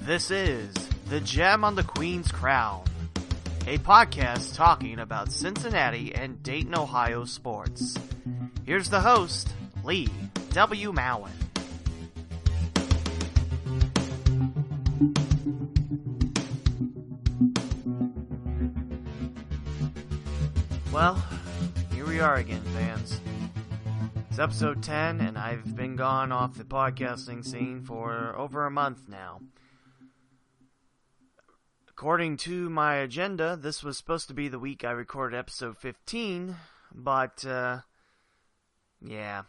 This is The Gem on the Queen's Crown, a podcast talking about Cincinnati and Dayton, Ohio sports. Here's the host, Lee W. Mowen. Well, here we are again, fans. It's episode 10, and I've been gone off the podcasting scene for over a month now. According to my agenda, this was supposed to be the week I recorded episode 15, but, yeah,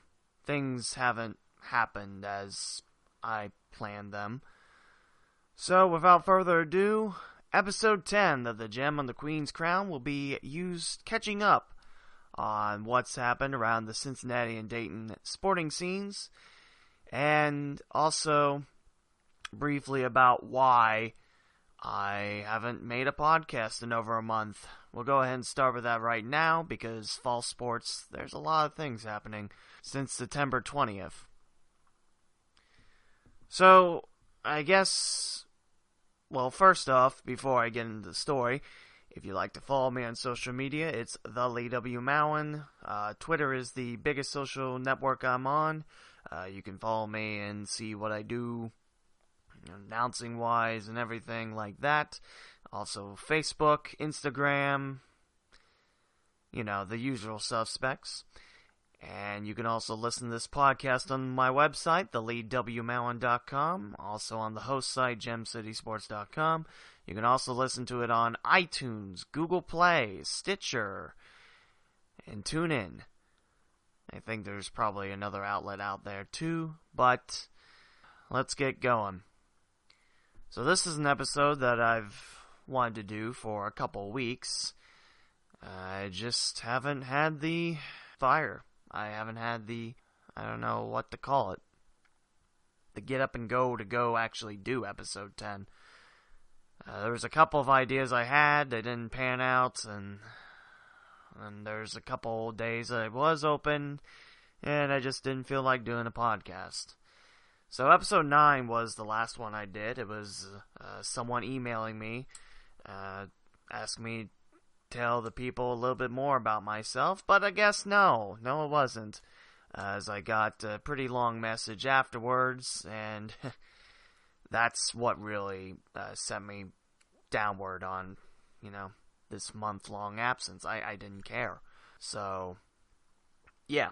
things haven't happened as I planned them. So, without further ado, episode 10 of The Gem on the Queen's Crown will be used catching up on what's happened around the Cincinnati and Dayton sporting scenes, and also briefly about why I haven't made a podcast in over a month. We'll go ahead and start with that right now, because fall sports, there's a lot of things happening since September 20th. So, I guess, well, first off, before I get into the story, if you'd like to follow me on social media, it's the Lee W. Mowen. Twitter is the biggest social network I'm on. You can follow me and see what I do, announcing-wise and everything like that. Also, Facebook, Instagram, the usual suspects. And you can also listen to this podcast on my website, theleewmowen.com. Also on the host site, gemcitysports.com. You can also listen to it on iTunes, Google Play, Stitcher, and TuneIn. I think there's probably another outlet out there too, but let's get going. So this is an episode that I've wanted to do for a couple weeks. I just haven't had the fire. I haven't had I don't know what to call it, the get up and go to go actually do episode 10. There was a couple of ideas I had, they didn't pan out, and there's a couple days that I was open, and I just didn't feel like doing a podcast. So episode 9 was the last one I did. It was someone emailing me, asking me to tell the people a little bit more about myself, but I guess no it wasn't, as I got a pretty long message afterwards, and that's what really sent me downward on, this month-long absence. I didn't care. So, yeah.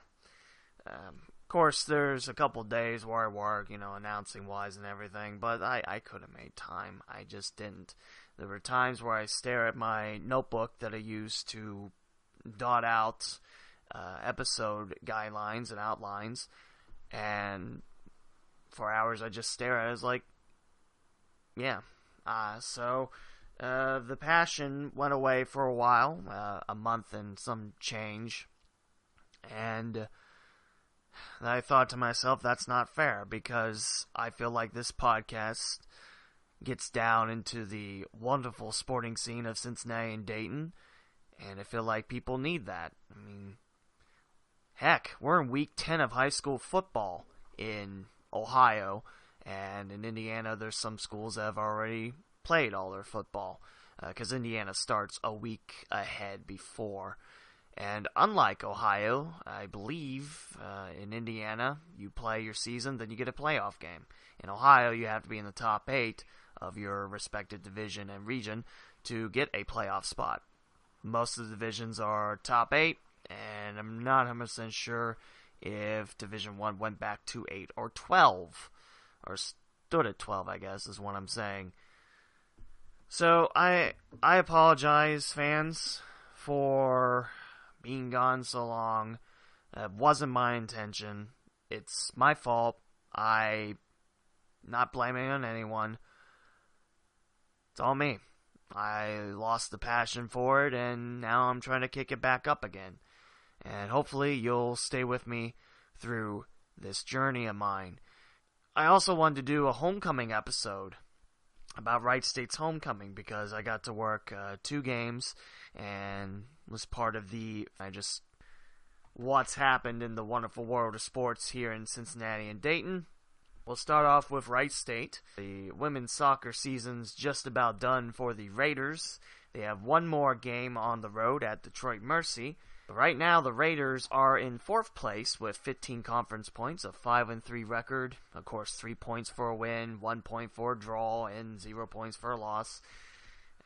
Of course, there's a couple days where I work, announcing-wise and everything, but I could have made time. I just didn't. There were times where I stare at my notebook that I use to dot out episode guidelines and outlines, and for hours I just stare at it. It's like, yeah. So the passion went away for a while, a month and some change, and I thought to myself, that's not fair, because I feel like this podcast gets down into the wonderful sporting scene of Cincinnati and Dayton, and I feel like people need that. I mean, heck, we're in week 10 of high school football in Ohio, and in Indiana there's some schools that have already played all their football, because Indiana starts a week ahead before. And unlike Ohio, I believe, in Indiana, you play your season, then you get a playoff game. In Ohio, you have to be in the top 8 of your respective division and region to get a playoff spot. Most of the divisions are top 8, and I'm not 100% sure if Division 1 went back to 8 or 12, or stood at 12, I guess, is what I'm saying. So, I apologize, fans, for being gone so long. It wasn't my intention. It's my fault. I'm not blaming it on anyone. It's all me. I lost the passion for it, and now I'm trying to kick it back up again. And hopefully you'll stay with me through this journey of mine. I also wanted to do a homecoming episode about Wright State's homecoming, because I got to work 2 games and was part of what's happened in the wonderful world of sports here in Cincinnati and Dayton. We'll start off with Wright State. The women's soccer season's just about done for the Raiders. They have one more game on the road at Detroit Mercy. Right now, the Raiders are in 4th place with 15 conference points, a 5-3 record. Of course, 3 points for a win, 1 point for a draw, and 0 points for a loss.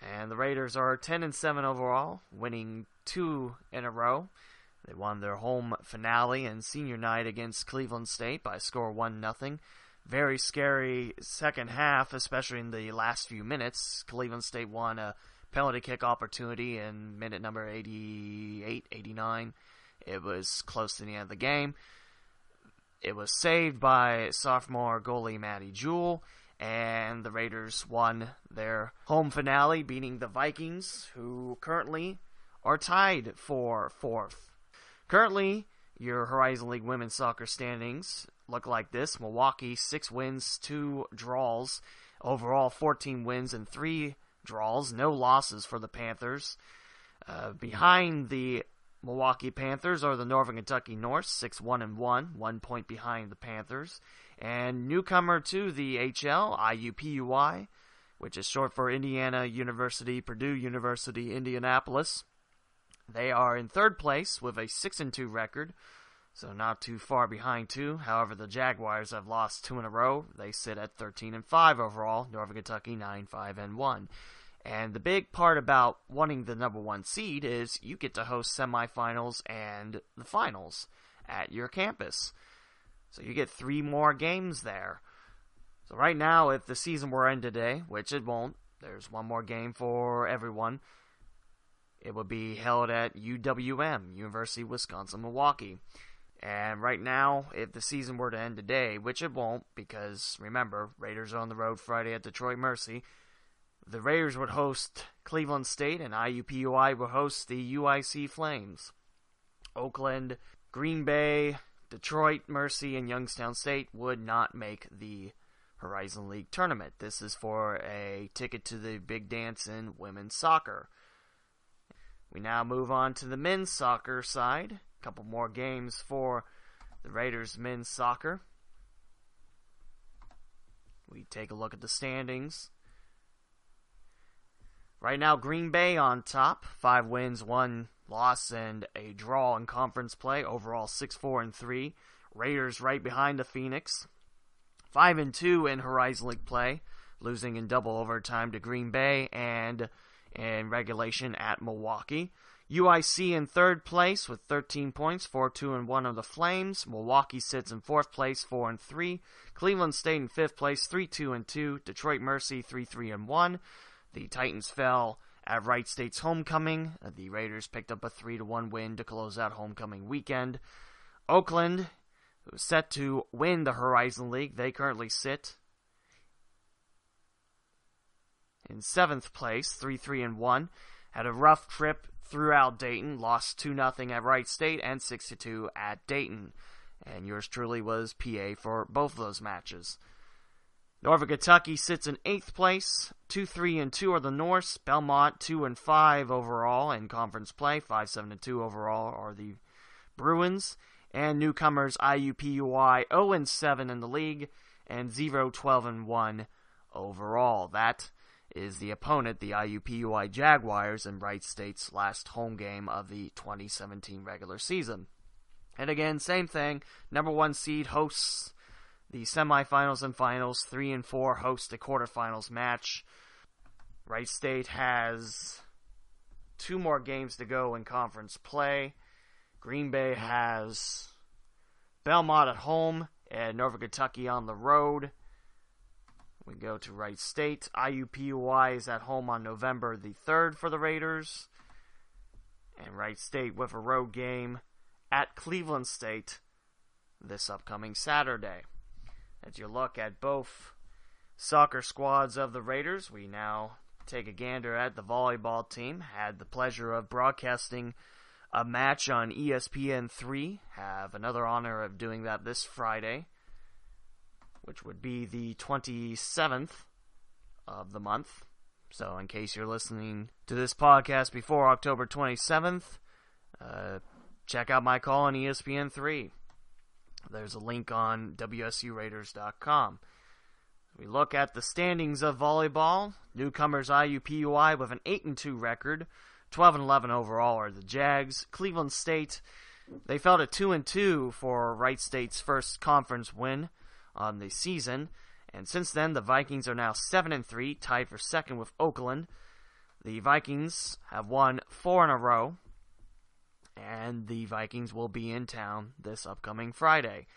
And the Raiders are 10-7 overall, winning 2 in a row. They won their home finale and senior night against Cleveland State by a score 1-0. Very scary second half, especially in the last few minutes. Cleveland State won a penalty kick opportunity in minute number 88, 89. It was close to the end of the game. It was saved by sophomore goalie Maddie Jewell, and the Raiders won their home finale, beating the Vikings, who currently are tied for 4th. Currently, your Horizon League women's soccer standings look like this. Milwaukee, 6 wins, 2 draws. Overall, 14 wins and 3 draws, no losses for the Panthers. Behind the Milwaukee Panthers are the Northern Kentucky Norse, 6-1-1, 1 point behind the Panthers. And newcomer to the HL, IUPUI, which is short for Indiana University, Purdue University, Indianapolis. They are in 3rd place with a 6-2 record, so not too far behind too. However, the Jaguars have lost 2 in a row. They sit at 13-5 overall. Northern Kentucky 9-5-1. And the big part about wanting the number 1 seed is you get to host semifinals and the finals at your campus. So you get 3 more games there. So right now, if the season were to end today, which it won't, there's 1 more game for everyone. It would be held at UWM, University of Wisconsin-Milwaukee. And right now, if the season were to end today, which it won't, because remember, Raiders are on the road Friday at Detroit Mercy, the Raiders would host Cleveland State, and IUPUI would host the UIC Flames. Oakland, Green Bay, Detroit Mercy, and Youngstown State would not make the Horizon League tournament. This is for a ticket to the big dance in women's soccer. We now move on to the men's soccer side. A couple more games for the Raiders men's soccer. We take a look at the standings. Right now, Green Bay on top. 5 wins, 1 loss, and a draw in conference play. Overall, 6-4-3. Raiders right behind the Phoenix. 5-2 in Horizon League play, losing in double overtime to Green Bay and in regulation at Milwaukee. UIC in 3rd place with 13 points, 4-2-1 of the Flames. Milwaukee sits in 4th place, 4-3. Cleveland State in 5th place, 3-2-2. Detroit Mercy, 3-3-1. The Titans fell at Wright State's homecoming. The Raiders picked up a 3-1 win to close out homecoming weekend. Oakland, who is set to win the Horizon League, they currently sit in 7th place, 3-3-1. Had a rough trip throughout Dayton, lost 2-0 at Wright State and 6-2 at Dayton. And yours truly was PA for both of those matches. Northern Kentucky sits in 8th place, 2-3-2 are the Norse. Belmont 2-5 overall in conference play, 5-7-2 overall are the Bruins. And newcomers IUPUI 0-7 in the league and 0-12-1 overall. That is the opponent, the IUPUI Jaguars, in Wright State's last home game of the 2017 regular season. And again, same thing, number 1 seed hosts the semifinals and finals. 3 and 4 host a quarterfinals match. Wright State has 2 more games to go in conference play. Green Bay has Belmont at home and Northern Kentucky on the road. We go to Wright State. IUPUI is at home on November the 3rd for the Raiders. And Wright State with a road game at Cleveland State this upcoming Saturday. As you look at both soccer squads of the Raiders, we now take a gander at the volleyball team. Had the pleasure of broadcasting a match on ESPN3. Have another honor of doing that this Friday, which would be the 27th of the month. So in case you're listening to this podcast before October 27th, check out my call on ESPN3. There's a link on WSURaiders.com. We look at the standings of volleyball. Newcomers IUPUI with an 8-2 record. 12-11 overall are the Jags. Cleveland State, they fell to 2-2 for Wright State's first conference win on the season. And since then, the Vikings are now 7-3, tied for second with Oakland. The Vikings have won 4 in a row. And the Vikings will be in town this upcoming Friday.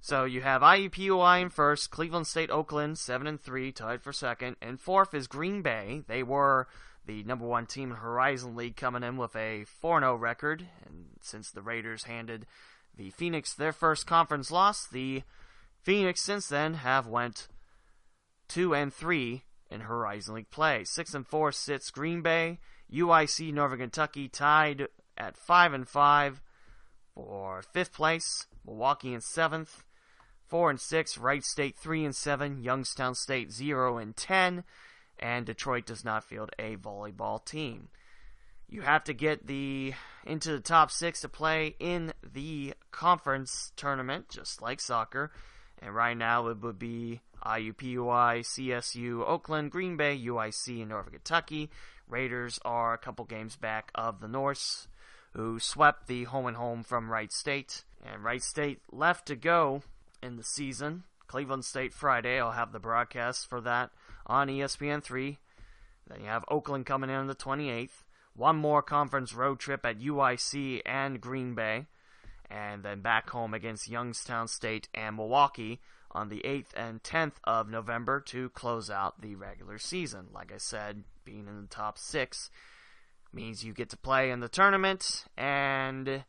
So you have IUPUI in first, Cleveland State, Oakland, 7-3, tied for second. And fourth is Green Bay. They were the number 1 team in Horizon League, coming in with a 4-0 record. And since the Raiders handed the Phoenix their first conference loss, the Phoenix since then have went 2-3 in Horizon League play. 6-4 sits Green Bay. UIC, Northern Kentucky, tied at 5-5 for 5th place. Milwaukee in 7th. 4-6, Wright State 3-7, Youngstown State 0-10, and Detroit does not field a volleyball team. You have to get into the top 6 to play in the conference tournament, just like soccer. And right now it would be IUPUI, CSU, Oakland, Green Bay, UIC, and Northern Kentucky. Raiders are a couple games back of the Norse, who swept the home from Wright State. And Wright State left to go in the season. Cleveland State Friday, I'll have the broadcast for that on ESPN3. Then you have Oakland coming in on the 28th. One more conference road trip at UIC and Green Bay. And then back home against Youngstown State and Milwaukee on the 8th and 10th of November to close out the regular season. Like I said, being in the top 6 means you get to play in the tournament, and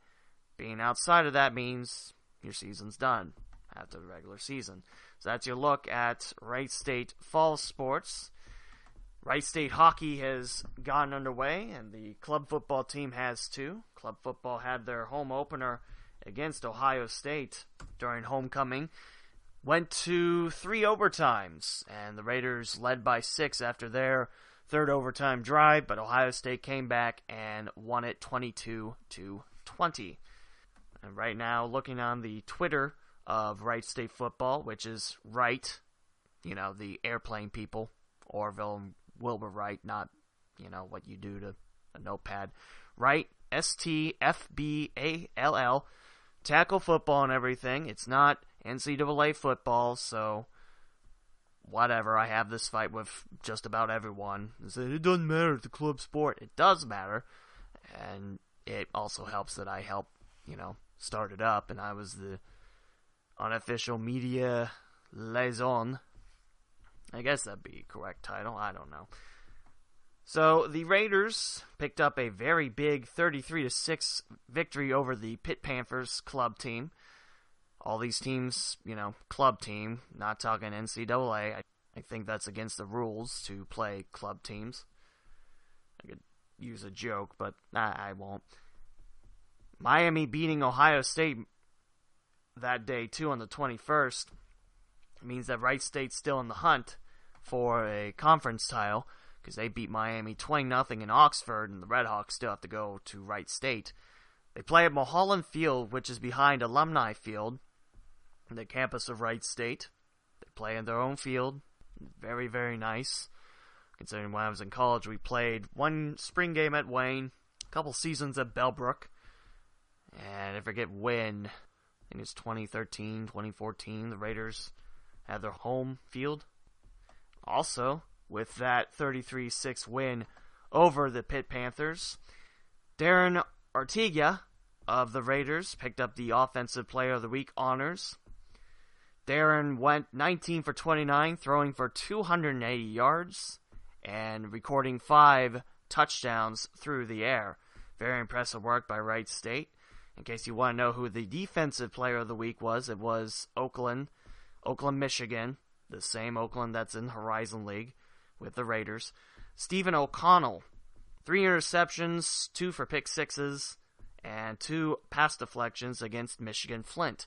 being outside of that means your season's done after the regular season. So that's your look at Wright State fall sports. Wright State hockey has gotten underway, and the club football team has too. Club football had their home opener against Ohio State during homecoming. Went to 3 overtimes, and the Raiders led by 6 after their third overtime drive, but Ohio State came back and won it 22-20. And right now, looking on the Twitter of Wright State football, which is Wright, the airplane people, Orville and Wilbur Wright, not, what you do to a notepad. Wright, STFBALL, tackle football and everything. It's not NCAA football, so whatever. I have this fight with just about everyone. They say, it doesn't matter, it's a club sport. It does matter, and it also helps that I helped, start it up, and I was the unofficial media liaison. I guess that'd be a correct title. I don't know. So the Raiders picked up a very big 33-6 victory over the Pitt Panthers club team. All these teams, club team, not talking NCAA. I think that's against the rules to play club teams. I could use a joke, but I won't. Miami beating Ohio State that day, too, on the 21st, means that Wright State's still in the hunt for a conference title, because they beat Miami 20-0 in Oxford, and the Redhawks still have to go to Wright State. They play at Mulholland Field, which is behind Alumni Field, the campus of Wright State. They play in their own field. Very, very nice. Considering when I was in college, we played one spring game at Wayne, a couple seasons at Bellbrook, and I forget when. I think it's 2013, 2014, the Raiders had their home field. Also, with that 33-6 win over the Pitt Panthers, Darren Artiga of the Raiders picked up the Offensive Player of the Week honors. Darren went 19 for 29, throwing for 280 yards, and recording 5 touchdowns through the air. Very impressive work by Wright State. In case you want to know who the Defensive Player of the Week was, it was Oakland, Michigan, the same Oakland that's in Horizon League with the Raiders. Stephen O'Connell, 3 interceptions, 2 for pick sixes, and 2 pass deflections against Michigan Flint,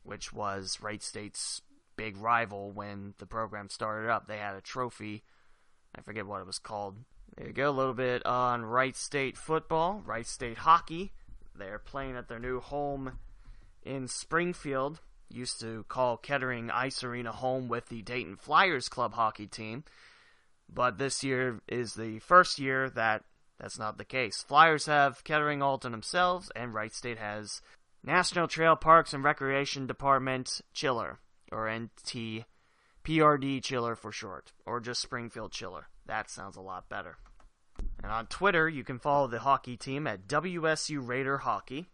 which was Wright State's big rival when the program started up. They had a trophy. I forget what it was called. There you go, a little bit on Wright State football. Wright State hockey. They're playing at their new home in Springfield used to call Kettering Ice Arena home with the Dayton Flyers club hockey team, but this year is the first year that's not the case. Flyers have Kettering all to themselves, and Wright State has National Trail Parks and Recreation Department Chiller, or NTPRD Chiller for short, or just Springfield Chiller. That sounds a lot better. And on Twitter, you can follow the hockey team at WSU Raider Hockey.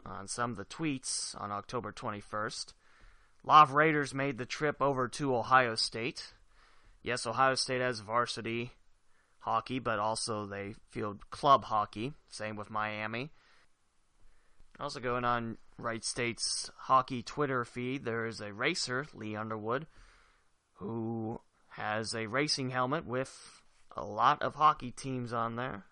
On some of the tweets on October 21st, a lot of Raiders made the trip over to Ohio State. Yes, Ohio State has varsity hockey, but also they field club hockey. Same with Miami. Also going on Wright State's hockey Twitter feed, there is a racer, Lee Underwood, who has a racing helmet with a lot of hockey teams on there.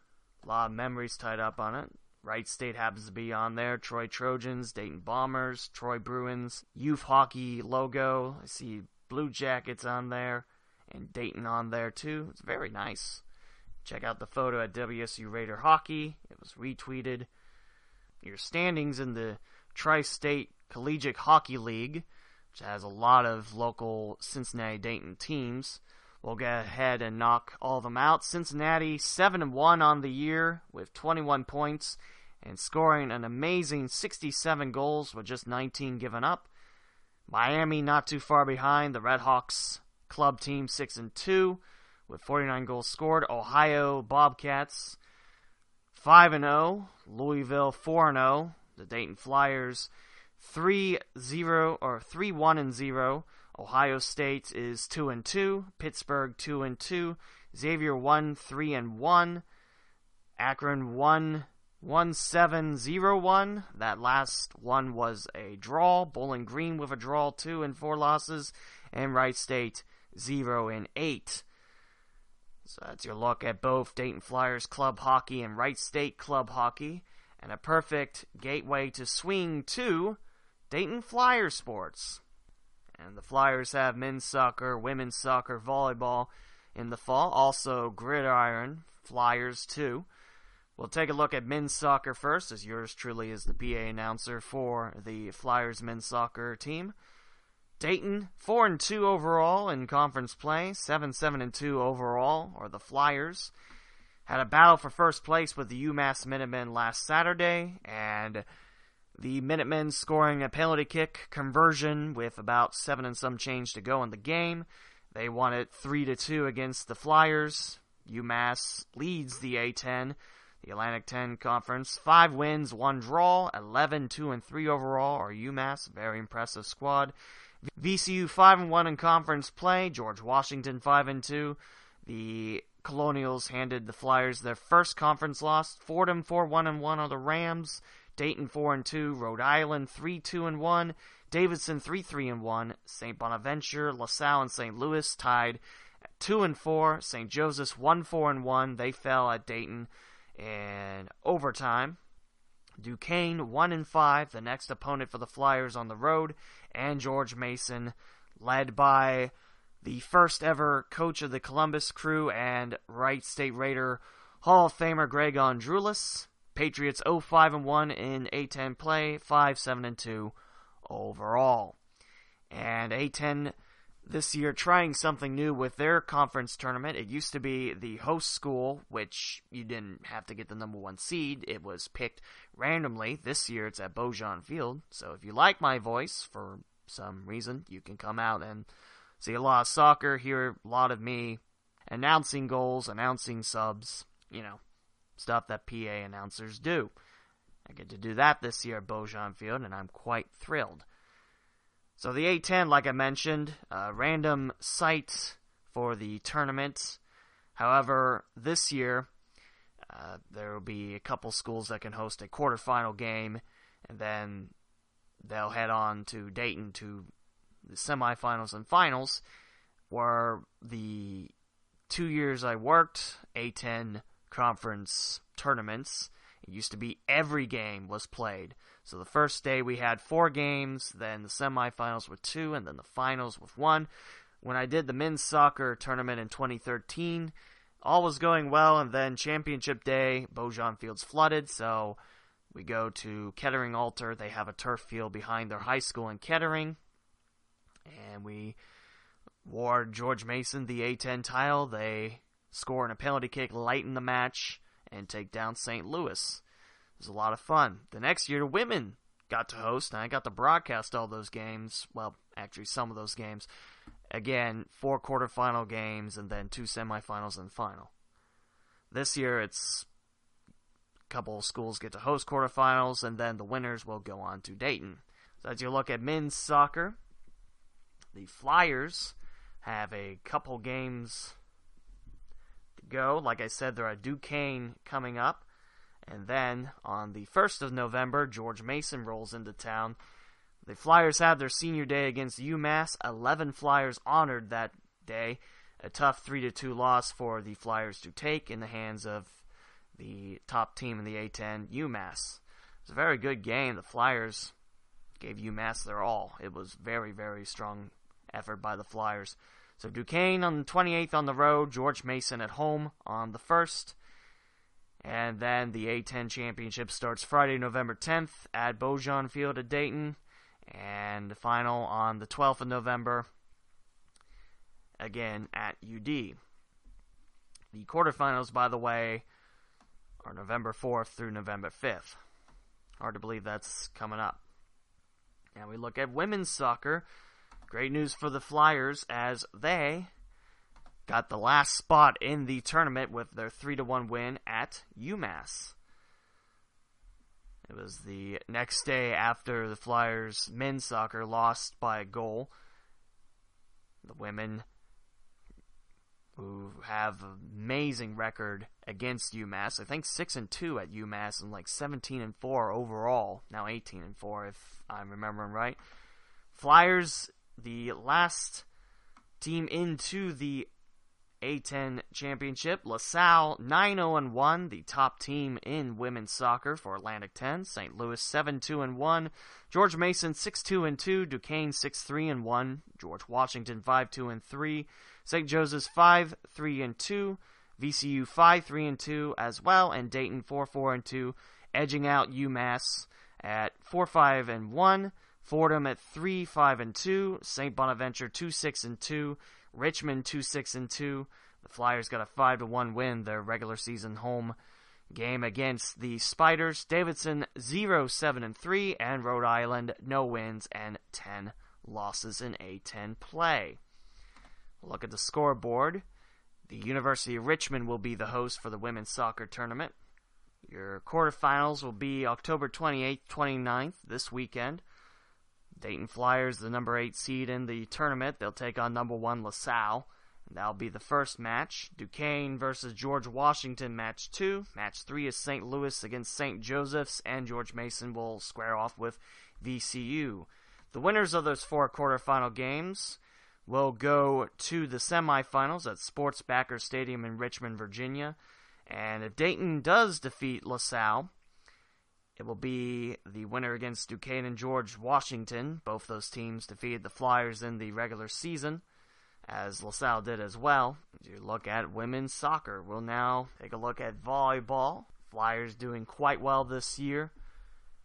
A lot of memories tied up on it. Wright State happens to be on there. Troy Trojans, Dayton Bombers, Troy Bruins, youth hockey logo. I see Blue Jackets on there, and Dayton on there too. It's very nice. Check out the photo at WSU Raider Hockey. It was retweeted. Your standings in the Tri-State Collegiate Hockey League, which has a lot of local Cincinnati-Dayton teams. We'll go ahead and knock all of them out. Cincinnati 7-1 on the year with 21 points and scoring an amazing 67 goals with just 19 given up. Miami not too far behind. The Redhawks club team 6-2 with 49 goals scored. Ohio Bobcats 5-0. Louisville 4-0. The Dayton Flyers 3-1-0. Ohio State is 2-2. Pittsburgh 2-2. Xavier 1-3-1. Akron 1-7-0-1. That last one was a draw. Bowling Green with a draw, 2 and 4 losses. And Wright State 0-8. So that's your look at both Dayton Flyers club hockey and Wright State club hockey. And a perfect gateway to swing to Dayton Flyer sports. And the Flyers have men's soccer, women's soccer, volleyball in the fall. Also gridiron, Flyers too. We'll take a look at men's soccer first, as yours truly is the PA announcer for the Flyers men's soccer team. Dayton, 4-2 overall in conference play, 7-2 overall, are the Flyers. Had a battle for first place with the UMass Minutemen last Saturday, and the Minutemen scoring a penalty kick conversion with about 7 and some change to go in the game. They won it 3-2 against the Flyers. UMass leads the A-10, the Atlantic 10 Conference. 5 wins, 1 draw, 11-2-3 overall are UMass. Very impressive squad. VCU 5-1 in conference play. George Washington 5-2. The Colonials handed the Flyers their first conference loss. Fordham 4-1-1 are the Rams. Dayton 4-2, Rhode Island 3-2-1, Davidson 3-3-1, St. Bonaventure, LaSalle, and St. Louis tied at 2-4. St. Joseph's 1-4-1. They fell at Dayton in overtime. Duquesne 1-5, the next opponent for the Flyers on the road, and George Mason, led by the first ever coach of the Columbus Crew and Wright State Raider Hall of Famer Greg Ondrulis. Patriots 0-5-1 in A-10 play, 5-7-2 overall. And A-10 this year trying something new with their conference tournament. It used to be the host school, which you didn't have to get the number 1 seed. It was picked randomly. This year it's at Beaujean Field. So if you like my voice for some reason, you can come out and see a lot of soccer, hear a lot of me announcing goals, announcing subs, stuff that PA announcers do. I get to do that this year at Beaujean Field, and I'm quite thrilled. So the A-10, like I mentioned, random site for the tournament. However, this year, there will be a couple schools that can host a quarterfinal game, and then they'll head on to Dayton to the semifinals and finals, where the 2 years I worked, A-10 conference tournaments, it used to be every game was played. So the first day we had 4 games, then the semifinals with 2, and then the finals with 1. When I did the men's soccer tournament in 2013, all was going well, and then championship day, Beaujean Field's flooded, so We go to Kettering Alter. They have a turf field behind their high school in Kettering. And we award George Mason the A10 title. They score in a penalty kick late in the match and take down St. Louis. It was a lot of fun. The next year, the women got to host, and I got to broadcast all those games. Well, actually, some of those games. Again, 4 quarterfinal games, and then 2 semifinals and final. This year, it's a couple of schools get to host quarterfinals, and then the winners will go on to Dayton. So as you look at men's soccer, the Flyers have a couple games to go. Like I said, there are Duquesne coming up. And then, on the 1st of November, George Mason rolls into town. The Flyers had their senior day against UMass. 11 Flyers honored that day. A tough 3-2 loss for the Flyers to take in the hands of the top team in the A10, UMass. It was a very good game. The Flyers gave UMass their all. It was very, very strong effort by the Flyers. So Duquesne on the 28th on the road, George Mason at home on the 1st. And then the A10 Championship starts Friday, November 10th at Beaujon Field at Dayton. And the final on the 12th of November, again at UD. The quarterfinals, by the way, are November 4th through November 5th. Hard to believe that's coming up. Now we look at women's soccer. Great news for the Flyers as they got the last spot in the tournament with their 3-1 win at UMass. It was the next day after the Flyers men's soccer lost by a goal. The women, who have an amazing record against UMass, I think 6-2 at UMass and like 17-4 overall. Now 18-4 if I'm remembering right. Flyers, the last team into the A10 Championship. LaSalle 9-0-1, the top team in women's soccer for Atlantic 10. St. Louis 7-2-1. George Mason 6-2-2. Duquesne 6-3-1. George Washington 5-2-3. St. Joseph's 5-3-2. VCU 5-3-2 as well, and Dayton 4-4-2, edging out UMass at 4-5-1. Fordham at 3-5-2. St. Bonaventure 2-6-2. Richmond 2-6-2. The Flyers got a 5-1 win their regular season home game against the Spiders. Davidson 0-7-3, and Rhode Island no wins and 10 losses in A10 play. Look at the scoreboard. The University of Richmond will be the host for the women's soccer tournament. Your quarterfinals will be October 28th, 29th, this weekend. Dayton Flyers, the number 8 seed in the tournament. They'll take on number 1 LaSalle. And that'll be the first match. Duquesne versus George Washington, match 2. Match 3 is St. Louis against St. Joseph's, and George Mason will square off with VCU. The winners of those 4 quarterfinal games will go to the semifinals at Sports Backer Stadium in Richmond, Virginia. And if Dayton does defeat LaSalle, it will be the winner against Duquesne and George Washington. Both those teams defeated the Flyers in the regular season, as LaSalle did as well. As you look at women's soccer, we'll now take a look at volleyball. Flyers doing quite well this year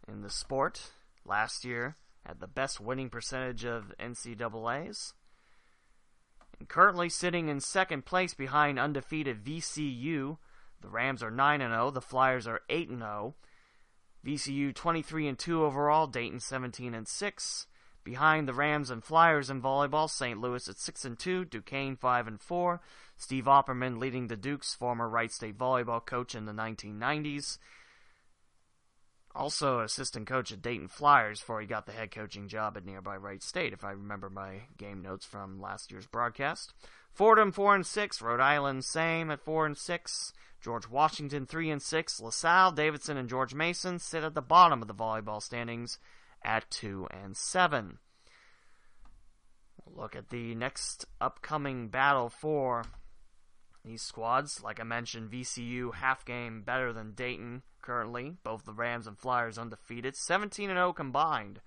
in the sport. Last year had the best winning percentage of NCAAs. And currently sitting in second place behind undefeated VCU. The Rams are 9-0. The Flyers are 8-0. VCU 23-2 overall. Dayton 17-6. Behind the Rams and Flyers in volleyball, St. Louis at 6-2. Duquesne 5-4. Steve Opperman leading the Dukes, former Wright State volleyball coach in the 1990s. Also assistant coach at Dayton Flyers before he got the head coaching job at nearby Wright State, if I remember my game notes from last year's broadcast. Fordham 4-6, Rhode Island same at 4-6, George Washington 3-6, LaSalle, Davidson, and George Mason sit at the bottom of the volleyball standings at 2-7. We'll look at the next upcoming battle for these squads. Like I mentioned, VCU half game better than Dayton currently. Both the Rams and Flyers undefeated. 17-0 combined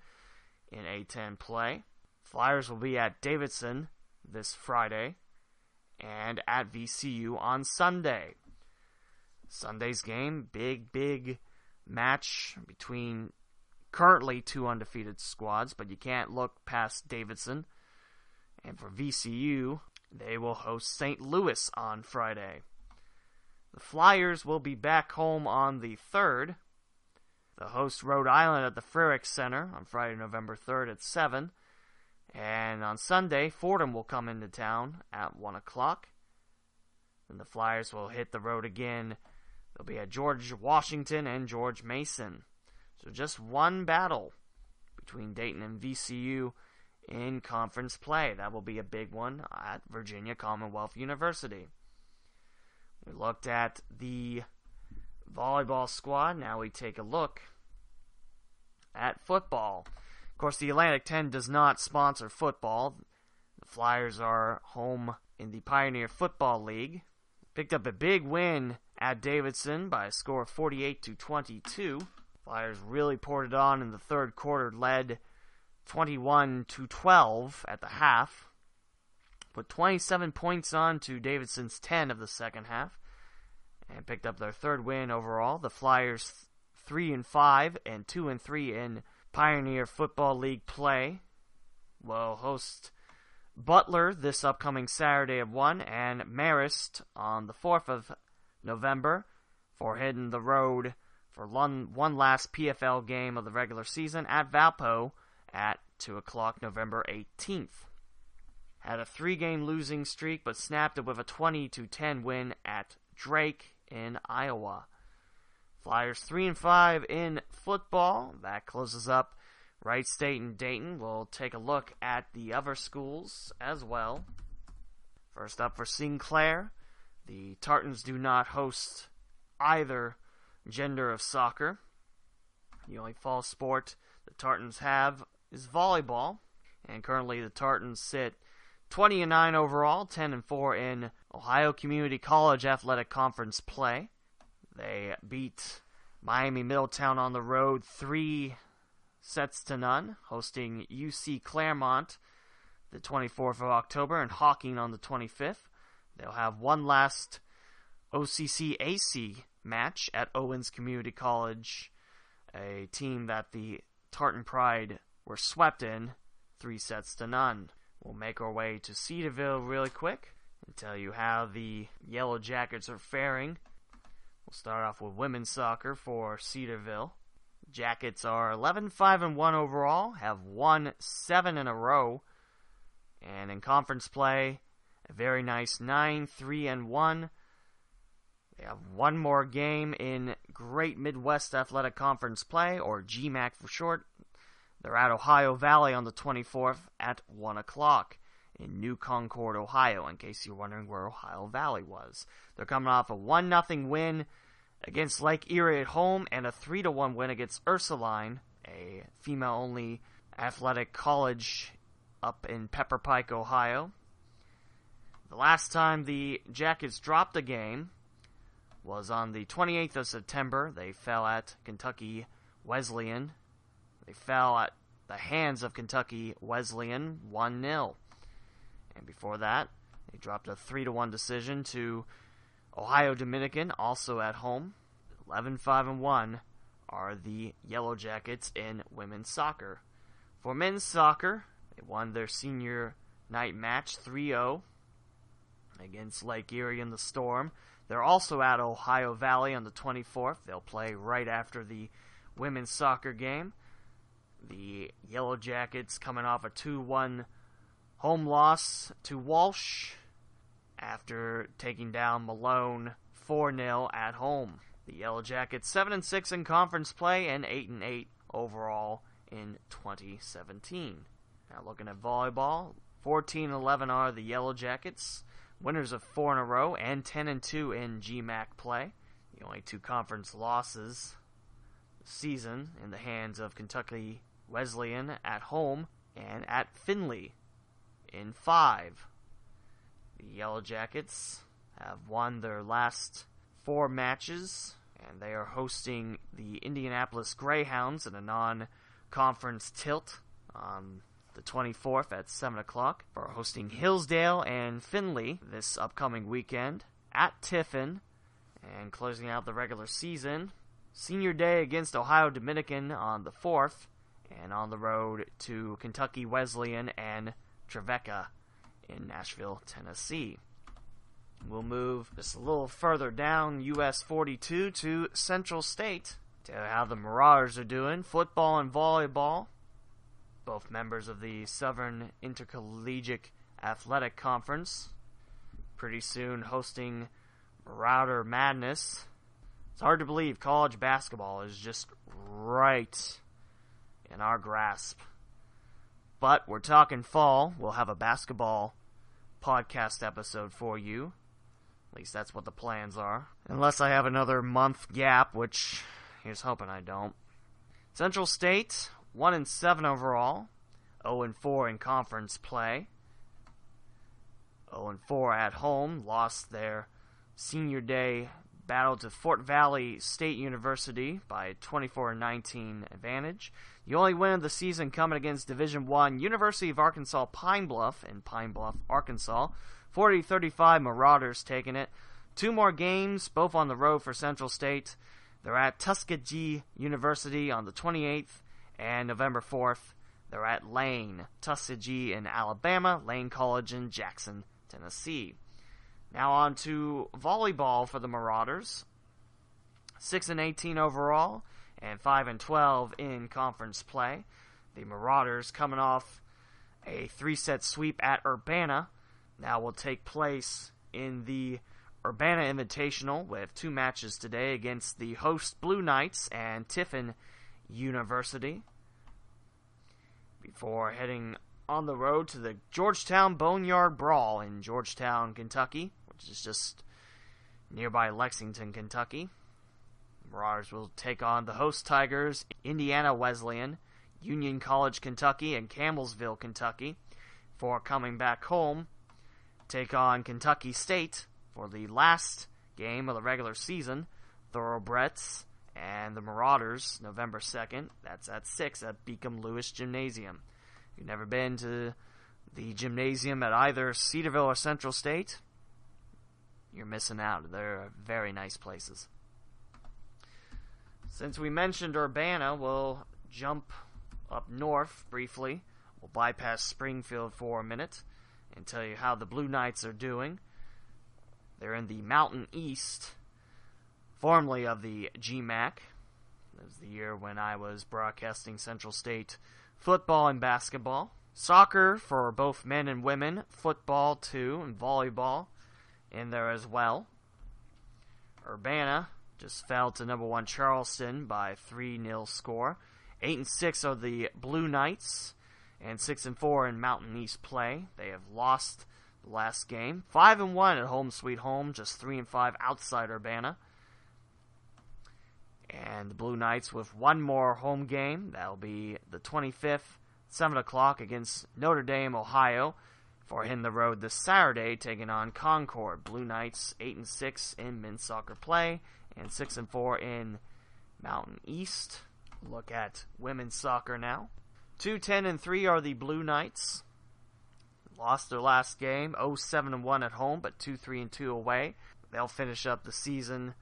in A10 play. Flyers will be at Davidson this Friday and at VCU on Sunday. Sunday's game, big match between currently two undefeated squads, but you can't look past Davidson. And for VCU, they will host St. Louis on Friday. The Flyers will be back home on the 3rd. They'll host Rhode Island at the Frerick Center on Friday, November 3rd at 7. And on Sunday, Fordham will come into town at 1 o'clock. Then the Flyers will hit the road again. They'll be at George Washington and George Mason. So just one battle between Dayton and VCU in conference play. That will be a big one at Virginia Commonwealth University. We looked at the volleyball squad. Now we take a look at football. Of course, the Atlantic 10 does not sponsor football. The Flyers are home in the Pioneer Football League. Picked up a big win at Davidson by a score of 48-22. Flyers really poured it on in the third quarter, led 21-12 at the half. Put 27 points on to Davidson's 10 of the second half, and picked up their third win overall. The Flyers 3-5 and 2-3 in Pioneer Football League play will host Butler this upcoming Saturday at 1 and Marist on the 4th of November for hitting the road for one last PFL game of the regular season at Valpo at 2 o'clock November 18th. Had a 3-game losing streak, but snapped it with a 20-10 win at Drake in Iowa. Flyers 3-5 in football. That closes up Wright State and Dayton. We'll take a look at the other schools as well. First up for Sinclair, the Tartans do not host either gender of soccer. The only fall sport the Tartans have is volleyball, and currently the Tartans sit 20-9 overall, 10-4 in Ohio Community College Athletic Conference play. They beat Miami Middletown on the road 3-0, hosting UC Claremont the 24th of October and Hawking on the 25th. They'll have one last OCC-AC match at Owens Community College, a team that the Tartan Pride were swept in 3-0. We'll make our way to Cedarville really quick and tell you how the Yellow Jackets are faring. We'll start off with women's soccer for Cedarville. Jackets are 11-5-1 overall, have won 7 in a row, and in conference play, a very nice 9-3-1. They have one more game in Great Midwest Athletic Conference play, or GMAC for short. They're at Ohio Valley on the 24th at 1 o'clock in New Concord, Ohio, in case you're wondering where Ohio Valley was. They're coming off a 1-0 win against Lake Erie at home and a 3-1 win against Ursuline, a female-only athletic college up in Pepper Pike, Ohio. The last time the Jackets dropped a game was on the 28th of September. They fell at Kentucky Wesleyan. They fell at the hands of Kentucky Wesleyan 1-0. And before that, they dropped a 3-1 decision to Ohio Dominican, also at home. 11-5-1 are the Yellow Jackets in women's soccer. For men's soccer, they won their senior night match 3-0 against Lake Erie in the Storm. They're also at Ohio Valley on the 24th. They'll play right after the women's soccer game. The Yellow Jackets coming off a 2-1 home loss to Walsh after taking down Malone 4-0 at home. The Yellow Jackets 7-6 in conference play and 8-8 overall in 2017. Now looking at volleyball, 14-11 are the Yellow Jackets, winners of 4 in a row and 10-2 in GMAC play. The only 2 conference losses this season in the hands of Kentucky Wesleyan at home and at Findlay in 5. The Yellow Jackets have won their last 4 matches, and they are hosting the Indianapolis Greyhounds in a non-conference tilt on the 24th at 7 o'clock. We're hosting Hillsdale and Findlay this upcoming weekend at Tiffin, and closing out the regular season, Senior Day against Ohio Dominican on the 4th, and on the road to Kentucky Wesleyan and Trevecca in Nashville, Tennessee. We'll move just a little further down US 42 to Central State. Tell you how the Marauders are doing. Football and volleyball, both members of the Southern Intercollegiate Athletic Conference. Pretty soon hosting Marauder Madness. It's hard to believe college basketball is just right in our grasp. But we're talking fall. We'll have a basketball podcast episode for you. At least that's what the plans are. Unless I have another month gap, which here's hoping I don't. Central State, 1-7 overall. 0-4 in conference play. 0-4 at home. Lost their Senior Day battle to Fort Valley State University by a 24-19 advantage. The only win of the season coming against Division I University of Arkansas Pine Bluff in Pine Bluff, Arkansas. 40-35 Marauders taking it. 2 more games, both on the road for Central State. They're at Tuskegee University on the 28th, and November 4th, they're at Lane, Tuskegee in Alabama, Lane College in Jackson, Tennessee. Now on to volleyball for the Marauders. 6-18 overall and 5-12 in conference play. The Marauders coming off a 3-set sweep at Urbana. Now will take place in the Urbana Invitational with 2 matches today against the host Blue Knights and Tiffin University. Before heading on the road to the Georgetown Boneyard Brawl in Georgetown, Kentucky, which is just nearby Lexington, Kentucky. Marauders will take on the host Tigers, Indiana Wesleyan, Union College, Kentucky, and Campbellsville, Kentucky. For coming back home, take on Kentucky State for the last game of the regular season. Thoroughbreds and the Marauders, November 2nd. That's at 6 at Beacom Lewis Gymnasium. If you've never been to the gymnasium at either Cedarville or Central State, you're missing out. They're very nice places. Since we mentioned Urbana, we'll jump up north briefly. We'll bypass Springfield for a minute and tell you how the Blue Knights are doing. They're in the Mountain East, formerly of the GMAC. That was the year when I was broadcasting Central State football and basketball. Soccer for both men and women, football too, and volleyball in there as well. Urbana just fell to number 1 Charleston by 3-0 score. 8-6 are the Blue Knights, and 6-4 in Mountain East play. They have lost the last game. 5-1 at home sweet home, just 3-5 outside Urbana. And the Blue Knights with one more home game. That'll be the 25th, 7 o'clock against Notre Dame, Ohio. For hitting the road this Saturday, taking on Concord. Blue Knights 8-6 in men's soccer play and 6-4 in Mountain East. Look at women's soccer now. 2-10-3 are the Blue Knights. Lost their last game, 0-7-1 at home, but 2-3-2 away. They'll finish up the season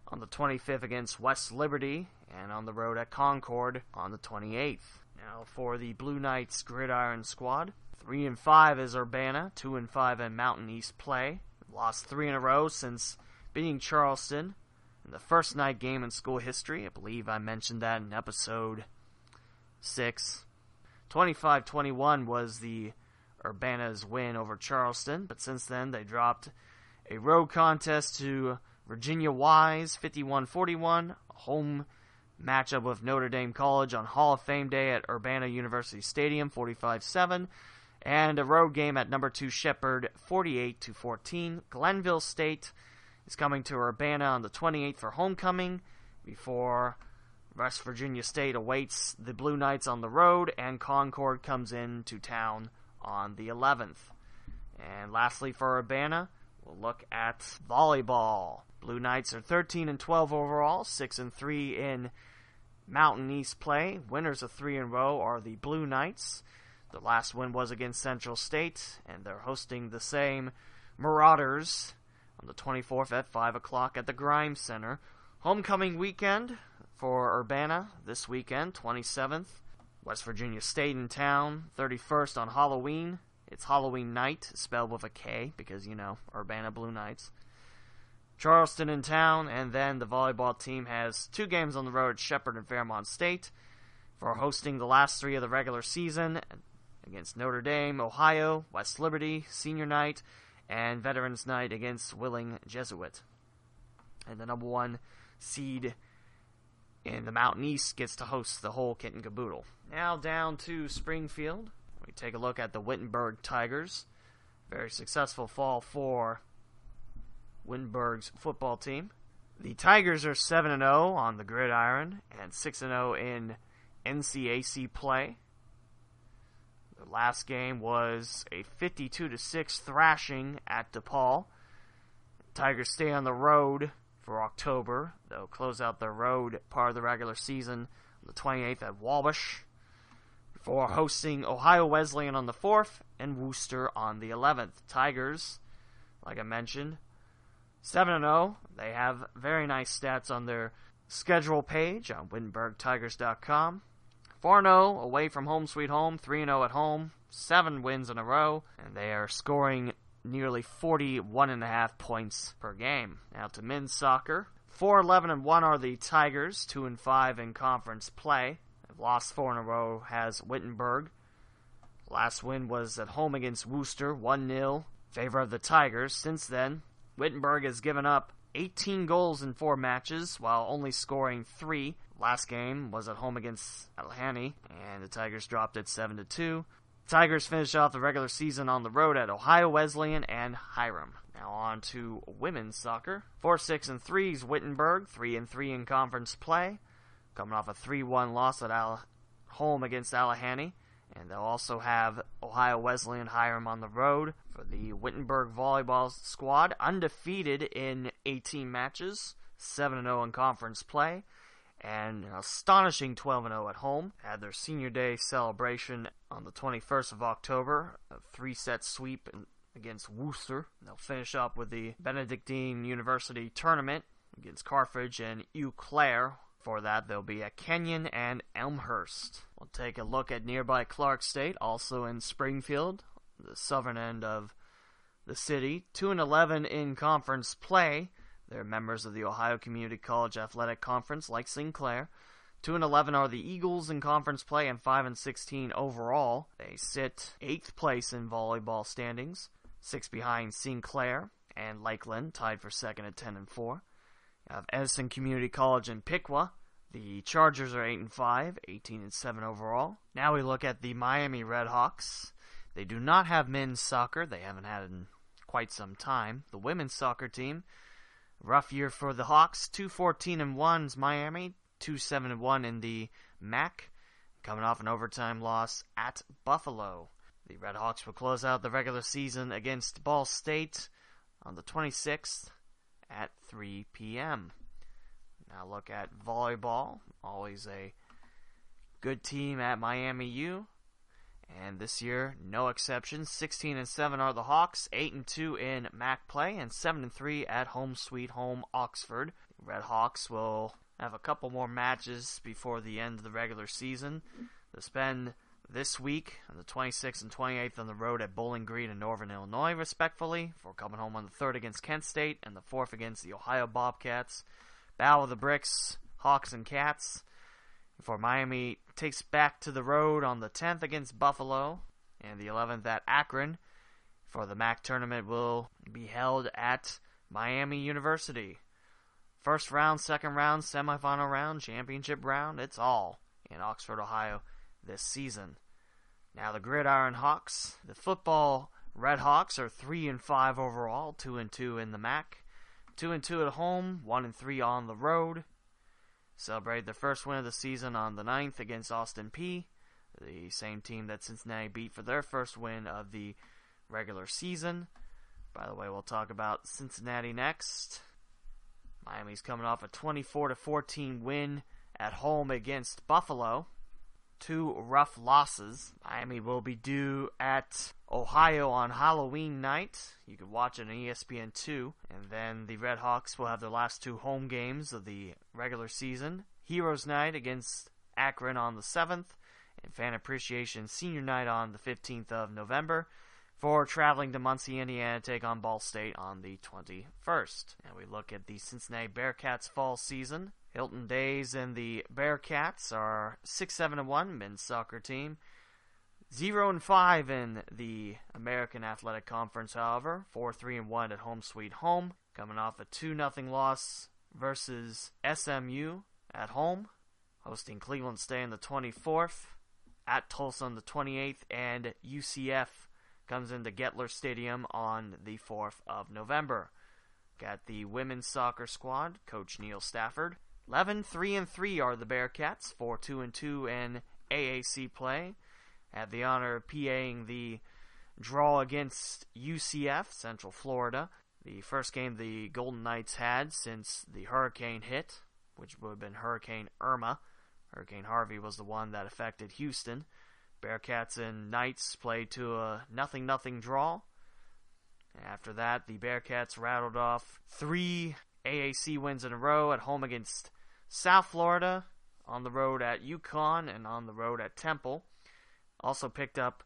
on the 25th against West Liberty and on the road at Concord on the 28th. Now for the Blue Knights Gridiron squad. 3-5 is Urbana, 2-5 in Mountain East play. Lost 3 in a row since beating Charleston in the first night game in school history. I believe I mentioned that in episode 6. 25-21 was the Urbana's win over Charleston, but since then they dropped a road contest to Virginia Wise, 51-41, a home matchup with Notre Dame College on Hall of Fame Day at Urbana University Stadium, 45-7, and a road game at number 2 Shepherd, 48-14. Glenville State is coming to Urbana on the 28th for homecoming before West Virginia State awaits the Blue Knights on the road, and Concord comes into town on the 11th. And lastly for Urbana, we'll look at volleyball. Blue Knights are 13-12 overall, 6-3 in Mountain East play. Winners of 3 in a row are the Blue Knights. The last win was against Central State, and they're hosting the same Marauders on the 24th at 5 o'clock at the Grimes Center. Homecoming weekend, for Urbana this weekend, 27th. West Virginia State in town, 31st on Halloween. It's Halloween night, spelled with a K, because, Urbana Blue Knights. Charleston in town, and then the volleyball team has 2 games on the road at Shepherd and Fairmont State for hosting the last 3 of the regular season against Notre Dame, Ohio, West Liberty, Senior Night, and Veterans Night against Willing Jesuit. And the number 1 seed in the Mountain East gets to host the whole kit and caboodle. Now down to Springfield. We take a look at the Wittenberg Tigers. Very successful fall for Wittenberg's football team. The Tigers are 7-0 on the gridiron and 6-0 in NCAC play. The last game was a 52-6 thrashing at DePaul. Tigers stay on the road for October. They'll close out their road part of the regular season on the 28th at Wabash before hosting Ohio Wesleyan on the 4th and Worcester on the 11th. Tigers, like I mentioned, 7-0. They have very nice stats on their schedule page on WittenbergTigers.com. 4-0 away from home sweet home, 3-0 at home, 7 wins in a row, and they are scoring nearly 41.5 points per game. Now to men's soccer. 4-11-1 are the Tigers, 2-5 in conference play. They've lost 4 in a row has Wittenberg. Last win was at home against Worcester, 1-0, favor of the Tigers. Since then, Wittenberg has given up 18 goals in 4 matches, while only scoring 3. Last game was at home against Allegheny, and the Tigers dropped it 7-2. Tigers finished off the regular season on the road at Ohio Wesleyan and Hiram. Now on to women's soccer. 4-6-3 Wittenberg, 3-3 in conference play, coming off a 3-1 loss at home against Allegheny. And they'll also have Ohio Wesleyan Hiram on the road for the Wittenberg volleyball squad. Undefeated in 18 matches, 7-0 in conference play, and an astonishing 12-0 at home. Had their senior day celebration on the 21st of October, a 3-set sweep against Worcester. They'll finish up with the Benedictine University tournament against Carthage and Eau Claire. For that, there'll be at Kenyon and Elmhurst. We'll take a look at nearby Clark State, also in Springfield, the southern end of the city. 2-11 in conference play. They're members of the Ohio Community College Athletic Conference, like Sinclair. 2-11 are the Eagles in conference play, and 5-16 overall. They sit 8th place in volleyball standings, 6 behind Sinclair and Lakeland, tied for 2nd at 10-4. You have Edison Community College in Piqua. The Chargers are 8-5, 18-7 overall. Now we look at the Miami Redhawks. They do not have men's soccer. They haven't had it in quite some time. The women's soccer team, rough year for the Hawks. 2-14-1 is Miami, 2-7-1 in the MAC, coming off an overtime loss at Buffalo. The Redhawks will close out the regular season against Ball State on the 26th at 3 p.m. Now look at volleyball, always a good team at Miami U, and this year no exception. 16-7 are the Hawks, 8-2 in MAC play, and 7-3 at home sweet home Oxford. The Red Hawks will have a couple more matches before the end of the regular season. They'll spend this week on the 26th and 28th on the road at Bowling Green and Northern Illinois, respectively, before coming home on the 3rd against Kent State and the 4th against the Ohio Bobcats. Battle of the Bricks, Hawks and Cats, before Miami takes back to the road on the 10th against Buffalo and the 11th at Akron. For the MAC tournament will be held at Miami University. First round, second round, semifinal round, championship round, it's all in Oxford, Ohio this season. Now the Gridiron Hawks. The football Red Hawks are 3-5 overall, 2-2 in the MAC. 2-2 at home, 1-3 on the road. Celebrate their first win of the season on the 9th against Austin Peay, the same team that Cincinnati beat for their first win of the regular season. By the way, we'll talk about Cincinnati next. Miami's coming off a 24-14 win at home against Buffalo. 2 rough losses. Miami will be due at Ohio on Halloween night. You can watch it on ESPN2. And then the Red Hawks will have their last 2 home games of the regular season Heroes Night against Akron on the 7th, and Fan Appreciation Senior Night on the 15th of November, for traveling to Muncie, Indiana to take on Ball State on the 21st. And we look at the Cincinnati Bearcats fall season. Hilton Days and the Bearcats are 6-7-1 men's soccer team. 0-5 in the American Athletic Conference, however. 4-3-1 at home sweet home. Coming off a 2-0 loss versus SMU at home. Hosting Cleveland State on the 24th. At Tulsa on the 28th. And UCF comes into Gettler Stadium on the 4th of November. Got the women's soccer squad, Coach Neil Stafford. 11-3-3 are the Bearcats, 4-2-2 in AAC play. Had the honor of PAing the draw against UCF, Central Florida. The first game the Golden Knights had since the hurricane hit, which would have been Hurricane Irma. Hurricane Harvey was the one that affected Houston. Bearcats and Knights played to a 0-0 draw. After that, the Bearcats rattled off 3 AAC wins in a row at home against South Florida, on the road at UConn, and on the road at Temple. Also picked up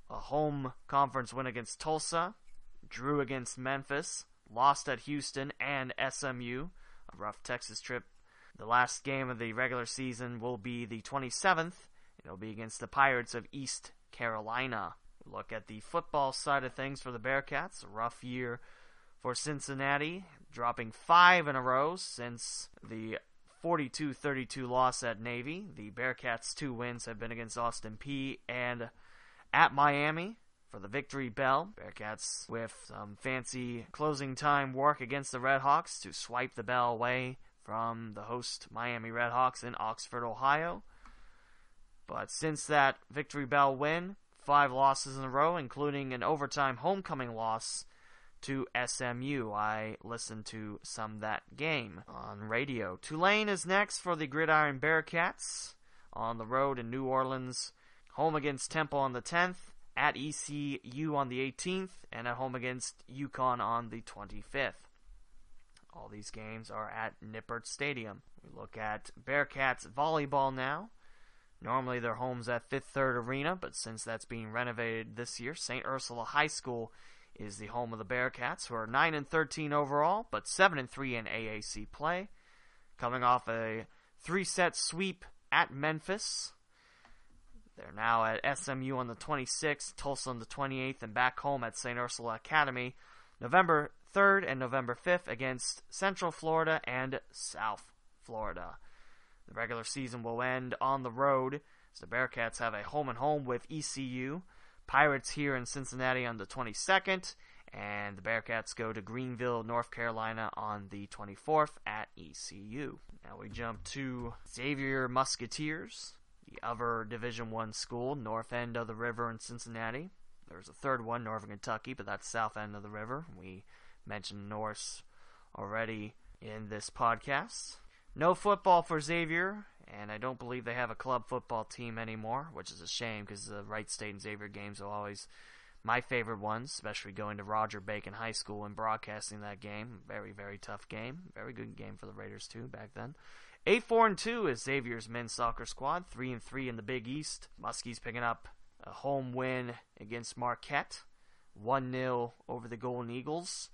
a home conference win against Tulsa, drew against Memphis, lost at Houston and SMU, a rough Texas trip. The last game of the regular season will be the 27th. It'll be against the Pirates of East Carolina. Look at the football side of things for the Bearcats. A rough year for Cincinnati, dropping 5 in a row since the 42-32 loss at Navy. The Bearcats' 2 wins have been against Austin Peay and at Miami for the Victory Bell. Bearcats with some fancy closing time work against the Redhawks to swipe the bell away from the host Miami Redhawks in Oxford, Ohio. But since that Victory Bell win, 5 losses in a row, including an overtime homecoming loss to SMU. I listened to some of that game on radio. Tulane is next for the Gridiron Bearcats on the road in New Orleans. Home against Temple on the 10th, at ECU on the 18th, and at home against UConn on the 25th. All these games are at Nippert Stadium. We look at Bearcats volleyball now. Normally their home's at Fifth Third Arena, but since that's being renovated this year, St. Ursula High School is the home of the Bearcats, who are 9-13 overall, but 7-3 in AAC play. Coming off a 3-set sweep at Memphis. They're now at SMU on the 26th, Tulsa on the 28th, and back home at St. Ursula Academy, November 3rd and November 5th against Central Florida and South Florida. The regular season will end on the road, as the Bearcats have a home-and-home with ECU. Pirates here in Cincinnati on the 22nd, and the Bearcats go to Greenville, North Carolina on the 24th at ECU. Now we jump to Xavier Musketeers, the other Division I school, north end of the river in Cincinnati. There's a third one, Northern Kentucky, but that's south end of the river. We mentioned Norse already in this podcast. No football for Xavier, and I don't believe they have a club football team anymore, which is a shame because the Wright State and Xavier games are always my favorite ones, especially going to Roger Bacon High School and broadcasting that game. Very, very tough game. Very good game for the Raiders, too, back then. 8-4-2 is Xavier's men's soccer squad, 3-3 in the Big East. Muskies picking up a home win against Marquette, 1-0 over the Golden Eagles.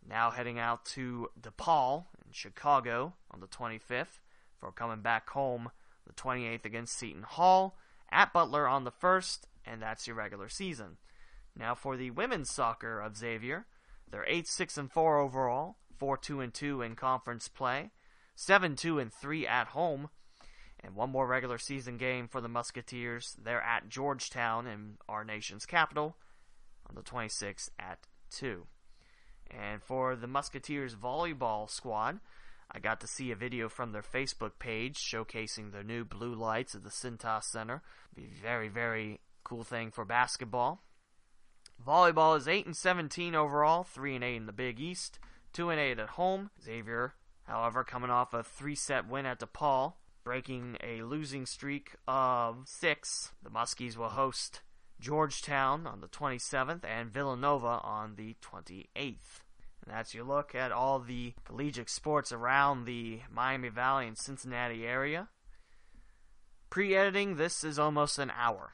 Now heading out to DePaul in Chicago on the 25th for coming back home the 28th against Seton Hall, at Butler on the 1st, and that's your regular season. Now for the women's soccer of Xavier, they're 8-6-4 overall, 4-2-2 in conference play, 7-2-3 at home, and one more regular season game for the Musketeers. They're at Georgetown in our nation's capital on the 26th at 2. And for the Musketeers volleyball squad, I got to see a video from their Facebook page showcasing the new blue lights at the Cintas Center. Be a very, very cool thing for basketball. Volleyball is 8-17 overall, 3-8 in the Big East, 2-8 at home. Xavier, however, coming off a 3-set win at DePaul, breaking a losing streak of 6. The Muskies will host Georgetown on the 27th and Villanova on the 28th. And that's your look at all the collegiate sports around the Miami Valley and Cincinnati area. Pre-editing, this is almost an hour.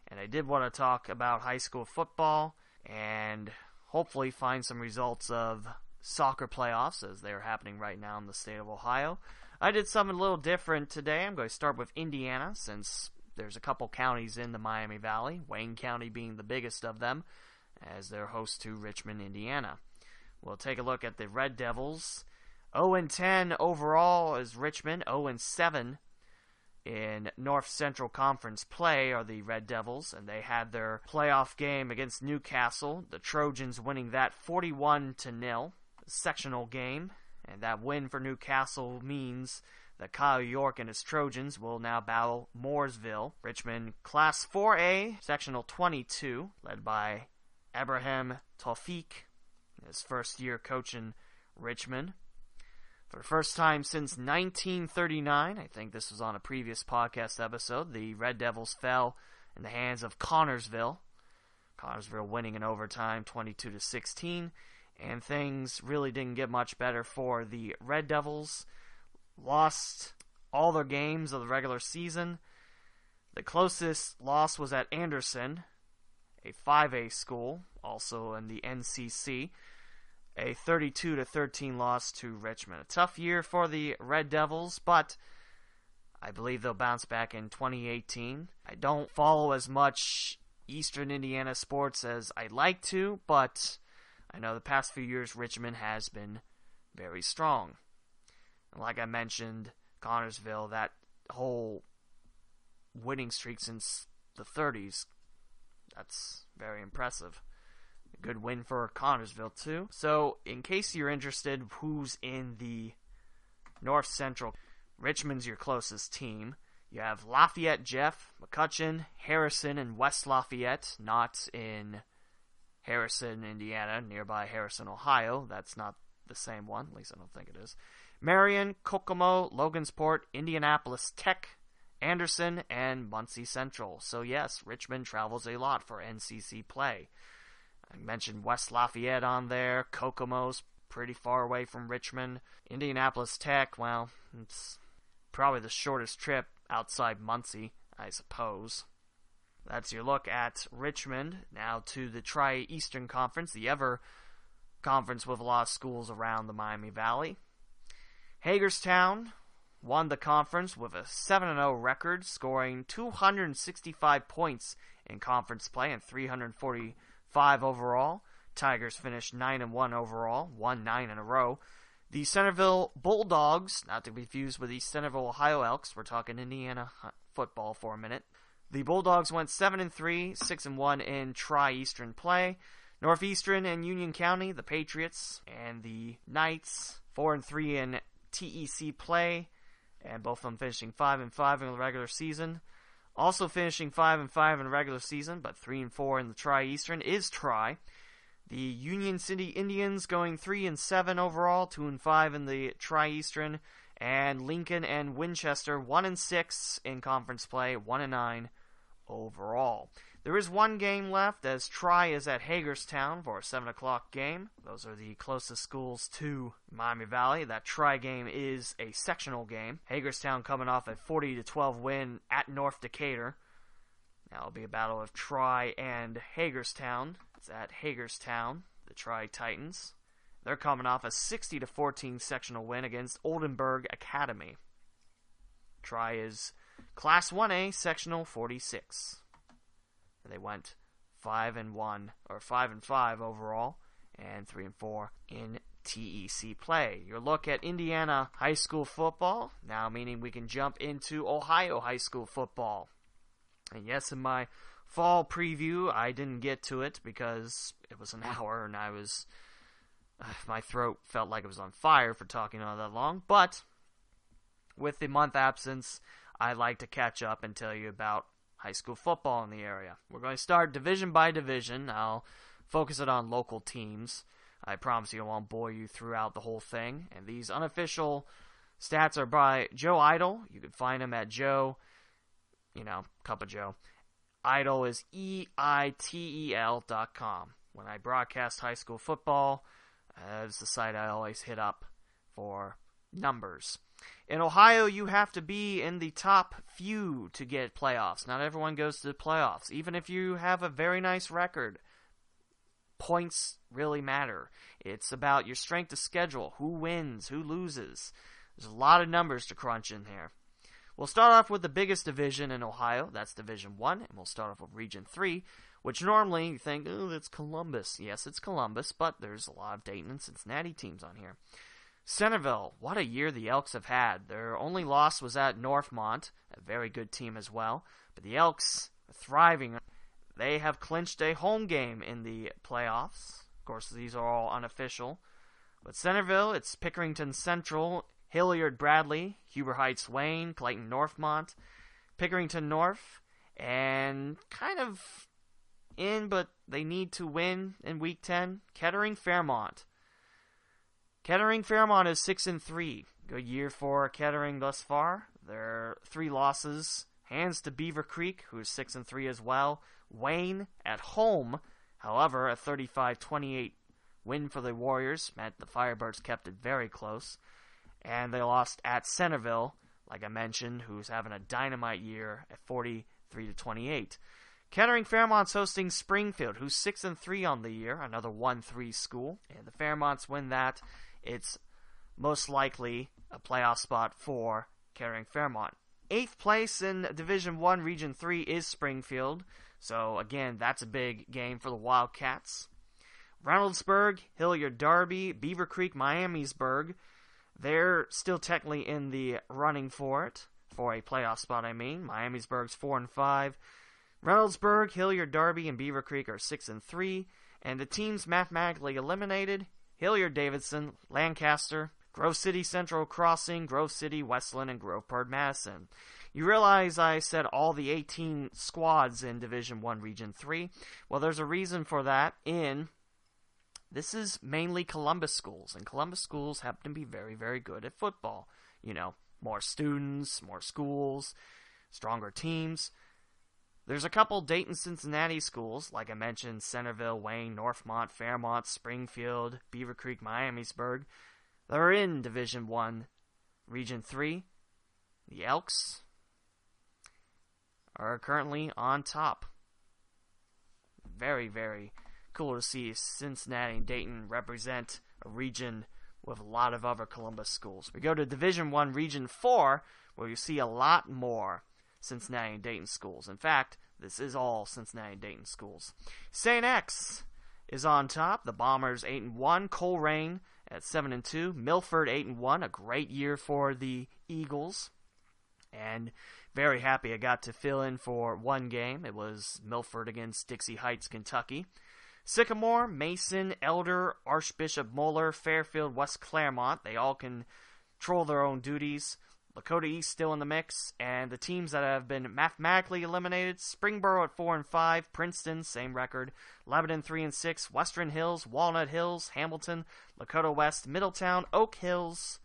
And I did want to talk about high school football and hopefully find some results of soccer playoffs as they are happening right now in the state of Ohio. I did something a little different today. I'm going to start with Indiana since there's a couple counties in the Miami Valley, Wayne County being the biggest of them, as they're host to Richmond, Indiana. We'll take a look at the Red Devils. 0-10 overall is Richmond. 0-7 in North Central Conference play are the Red Devils, and they had their playoff game against Newcastle. The Trojans winning that 41-0, sectional game, and that win for Newcastle means that Kyle York and his Trojans will now battle Mooresville. Richmond Class 4A, sectional 22, led by Abraham Tawfiq, his first year coaching Richmond. For the first time since 1939, I think this was on a previous podcast episode, the Red Devils fell in the hands of Connorsville. Connorsville winning in overtime 22-16, and things really didn't get much better for the Red Devils. Lost all their games of the regular season. The closest loss was at Anderson, a 5A school, also in the NCC. A 32-13 loss to Richmond. A tough year for the Red Devils, but I believe they'll bounce back in 2018. I don't follow as much Eastern Indiana sports as I'd like to, but I know the past few years Richmond has been very strong. And like I mentioned, Connorsville, that whole winning streak since the 30s, that's very impressive. A good win for Connorsville, too. So, in case you're interested, who's in the North Central, Richmond's your closest team. You have Lafayette, Jeff, McCutcheon, Harrison, and West Lafayette, not in Harrison, Indiana, nearby Harrison, Ohio. That's not the same one, at least I don't think it is. Marion, Kokomo, Logansport, Indianapolis Tech, Anderson, and Muncie Central. So yes, Richmond travels a lot for NCC play. I mentioned West Lafayette on there. Kokomo's pretty far away from Richmond. Indianapolis Tech, well, it's probably the shortest trip outside Muncie, I suppose. That's your look at Richmond. Now to the Tri-Eastern Conference, the ever conference with a lot of schools around the Miami Valley. Hagerstown won the conference with a 7-0 record, scoring 265 points in conference play and 345 overall. Tigers finished 9-1 overall, won 9 in a row. The Centerville Bulldogs, not to be confused with the Centerville Ohio Elks, we're talking Indiana football for a minute. The Bulldogs went 7-3, 6-1 in Tri-Eastern play. Northeastern and Union County, the Patriots, and the Knights, 4-3 in TEC play, and both of them finishing 5-5 in the regular season. Also finishing 5-5 in the regular season, but 3-4 in the Tri-Eastern is Tri. The Union City Indians going 3-7 overall, 2-5 in the Tri-Eastern, and Lincoln and Winchester 1-6 in conference play, 1-9 overall. There is one game left as Tri is at Hagerstown for a 7 o'clock game. Those are the closest schools to Miami Valley. That Tri game is a sectional game. Hagerstown coming off a 40-12 win at North Decatur. Now it'll be a battle of Tri and Hagerstown. It's at Hagerstown, the Tri Titans. They're coming off a 60-14 sectional win against Oldenburg Academy. Tri is Class 1A, sectional 46. They went 5-1 or 5-5 overall, and 3-4 in TEC play. Your look at Indiana high school football now, meaning we can jump into Ohio high school football. And yes, in my fall preview, I didn't get to it because it was an hour, and my throat felt like it was on fire for talking all that long. But with the month absence, I like to catch up and tell you about high school football in the area. We're going to start division by division. I'll focus it on local teams. I promise you I won't bore you throughout the whole thing. And these unofficial stats are by Joe Idle. You can find him at Joe, Cup of Joe. Idle is EITEL.com. When I broadcast high school football, That's the site I always hit up for numbers. In Ohio, you have to be in the top few to get playoffs. Not everyone goes to the playoffs. Even if you have a very nice record, points really matter. It's about your strength of schedule, who wins, who loses. There's a lot of numbers to crunch in here. We'll start off with the biggest division in Ohio. That's Division 1, and we'll start off with Region 3, which normally you think, oh, that's Columbus. Yes, it's Columbus, but there's a lot of Dayton and Cincinnati teams on here. Centerville, what a year the Elks have had. Their only loss was at Northmont, a very good team as well. But the Elks are thriving. They have clinched a home game in the playoffs. Of course, these are all unofficial. But Centerville, it's Pickerington Central, Hilliard Bradley, Huber Heights Wayne, Clayton Northmont, Pickerington North, and kind of in, but they need to win in Week 10, Kettering Fairmont. Kettering Fairmont is 6-3. Good year for Kettering thus far. Their 3 losses. Hands to Beaver Creek, who is 6-3 as well. Wayne at home, however, a 35-28 win for the Warriors meant the Firebirds kept it very close. And they lost at Centerville, like I mentioned, who's having a dynamite year at 43-28. Kettering Fairmont's hosting Springfield, who's 6-3 on the year, another 1-3 school. And the Fairmonts win that. It's most likely a playoff spot for Kettering Fairmont. 8th place in Division 1, Region 3 is Springfield. So, again, that's a big game for the Wildcats. Reynoldsburg, Hilliard Darby, Beaver Creek, Miamisburg. They're still technically in the running for it. For a playoff spot, I mean. Miamisburg's 4-5. Reynoldsburg, Hilliard Darby, and Beaver Creek are 6-3. And the teams mathematically eliminated: Hilliard Davidson, Lancaster, Grove City Central Crossing, Grove City, Westland, and Groveport Madison. You realize I said all the 18 squads in Division 1 Region 3? Well, there's a reason for that. This is mainly Columbus schools, and Columbus schools happen to be very, very good at football. You know, more students, more schools, stronger teams. There's a couple Dayton, Cincinnati schools, like I mentioned, Centerville, Wayne, Northmont, Fairmont, Springfield, Beaver Creek, Miamisburg. They're in Division 1, Region 3. The Elks are currently on top. Very, very cool to see Cincinnati and Dayton represent a region with a lot of other Columbus schools. We go to Division 1, Region 4, where you see a lot more Cincinnati and Dayton schools. In fact, this is all Cincinnati and Dayton schools. St. X is on top. The Bombers 8-1. Coleraine at 7-2. Milford 8-1. A great year for the Eagles. And very happy I got to fill in for one game. It was Milford against Dixie Heights, Kentucky. Sycamore, Mason, Elder, Archbishop Moeller, Fairfield, West Claremont. They all control their own duties. Lakota East still in the mix, and the teams that have been mathematically eliminated: Springboro at 4-5, Princeton, same record, Lebanon 3-6, Western Hills, Walnut Hills, Hamilton, Lakota West, Middletown, Oak Hills,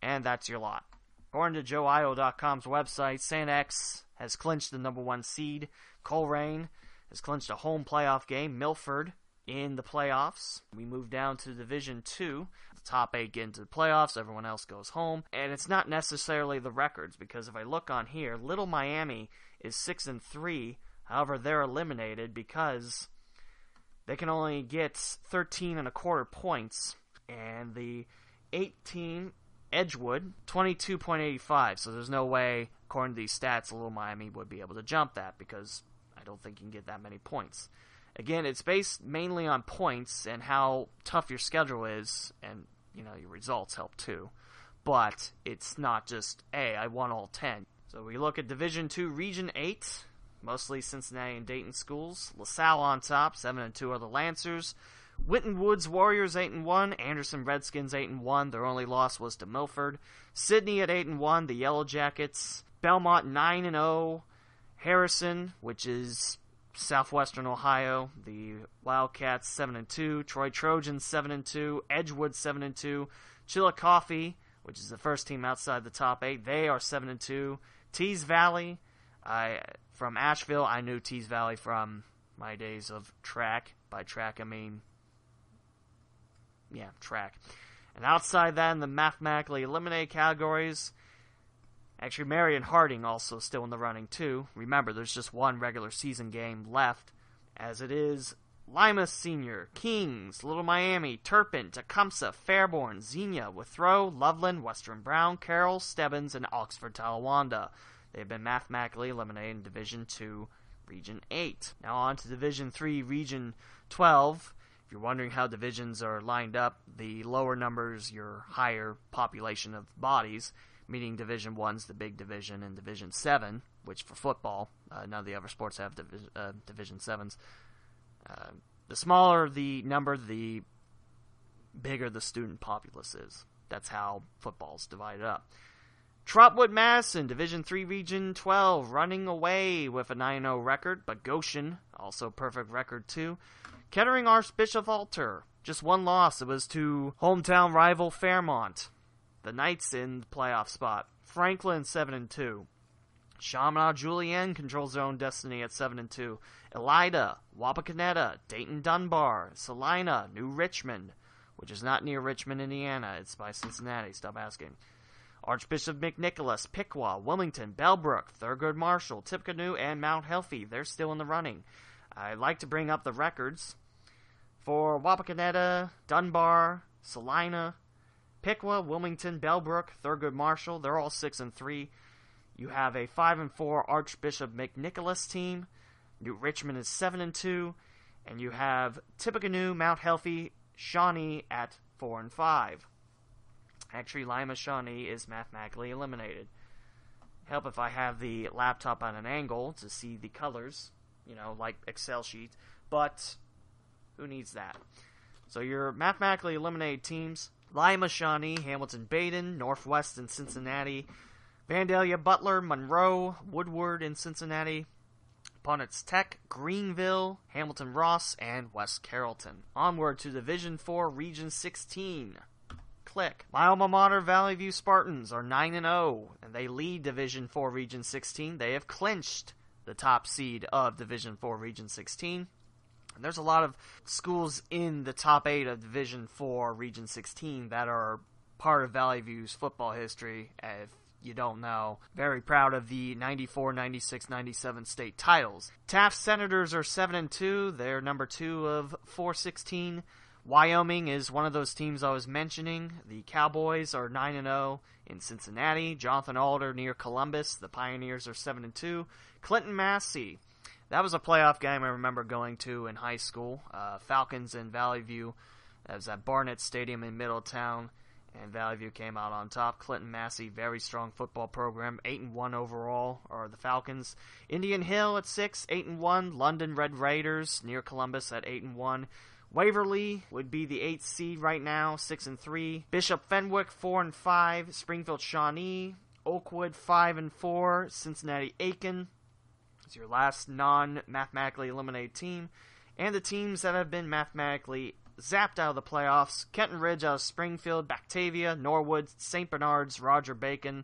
and that's your lot. According to JoeIO.com's website, St. X has clinched the number 1 seed. Coleraine has clinched a home playoff game. Milford in the playoffs. We move down to Division 2. The top 8 get into the playoffs. Everyone else goes home. And it's not necessarily the records, because if I look on here, Little Miami is 6-3. However, they're eliminated because they can only get 13.25 points. And the 8 team, Edgewood, 22.85. So there's no way, according to these stats, Little Miami would be able to jump that, because I don't think you can get that many points. Again, it's based mainly on points and how tough your schedule is, and, you know, your results help too. But it's not just, hey, I won all 10. So we look at Division 2, Region 8, mostly Cincinnati and Dayton schools. LaSalle on top, 7-2 are the Lancers. Winton Woods Warriors 8-1, Anderson Redskins 8-1. Their only loss was to Milford. Sidney at 8-1, the Yellow Jackets. Belmont 9-0. Harrison, which is Southwestern Ohio, the Wildcats 7-2, Troy Trojans 7-2, Edgewood 7-2, Chillicothe, which is the first team outside the top 8, they are 7-2. Tees Valley, from Asheville, I knew Tees Valley from my days of track. By track, I mean track. And outside that, in the mathematically eliminated categories, actually Marion Harding also still in the running too. Remember, there's just one regular season game left, as it is Lima Senior, Kings, Little Miami, Turpin, Tecumseh, Fairborn, Xenia, Withrow, Loveland, Western Brown, Carroll, Stebbins, and Oxford Talawanda. They have been mathematically eliminated in Division 2, Region 8. Now on to Division 3, Region 12. If you're wondering how divisions are lined up, the lower numbers, your higher population of bodies, meaning Division 1's the big division, and Division 7, which for football, none of the other sports have Division 7s. The smaller the number, the bigger the student populace is. That's how football's divided up. Trotwood, Madison, Division 3, Region 12, running away with a 9-0 record, but Goshen, also perfect record too. Kettering Archbishop Alter, just one loss. It was to hometown rival Fairmont. The Knights in the playoff spot. Franklin, 7-2. Chaminade Julienne controls their own destiny at 7-2. Elida, Wapakoneta, Dayton Dunbar, Salina, New Richmond, which is not near Richmond, Indiana. It's by Cincinnati. Stop asking. Archbishop McNicholas, Piqua, Wilmington, Bellbrook, Thurgood Marshall, Tippecanoe, and Mount Healthy. They're still in the running. I'd like to bring up the records. For Wapakoneta, Dunbar, Salina, Piqua, Wilmington, Bellbrook, Thurgood Marshall, they're all 6-3. You have a 5-4 Archbishop McNicholas team. New Richmond is 7-2. And you have Tippecanoe, Mount Healthy, Shawnee at 4-5. Actually, Lima Shawnee is mathematically eliminated. Help if I have the laptop on an angle to see the colors, like Excel sheet. But who needs that? So your mathematically eliminated teams: Lima Shawnee, Hamilton Baden, Northwest and Cincinnati, Vandalia Butler, Monroe, Woodward in Cincinnati, Ponitz Tech, Greenville, Hamilton Ross, and West Carrollton. Onward to Division 4, Region 16. Click. My alma mater, Valley View Spartans, are 9-0, and they lead Division 4, Region 16. They have clinched the top seed of Division 4, Region 16. And there's a lot of schools in the top 8 of Division 4, Region 16 that are part of Valley View's football history. If you don't know, very proud of the 94, 96, 97 state titles. Taft Senators are 7-2. They're number 2 of 416. Wyoming is one of those teams I was mentioning. The Cowboys are 9-0 in Cincinnati. Jonathan Alder near Columbus. The Pioneers are 7-2. Clinton Massey. That was a playoff game I remember going to in high school. Falcons and Valley View. That was at Barnett Stadium in Middletown, and Valley View came out on top. Clinton Massey, very strong football program. 8-1 overall are the Falcons. Indian Hill at 6, 8-1. London Red Raiders near Columbus at 8-1. Waverly would be the 8th seed right now, 6-3. Bishop Fenwick 4-5. Springfield Shawnee. Oakwood 5-4. Cincinnati Aiken is your last non-mathematically eliminated team. And the teams that have been mathematically zapped out of the playoffs: Kenton Ridge out of Springfield, Batavia, Norwood, St. Bernard's, Roger Bacon.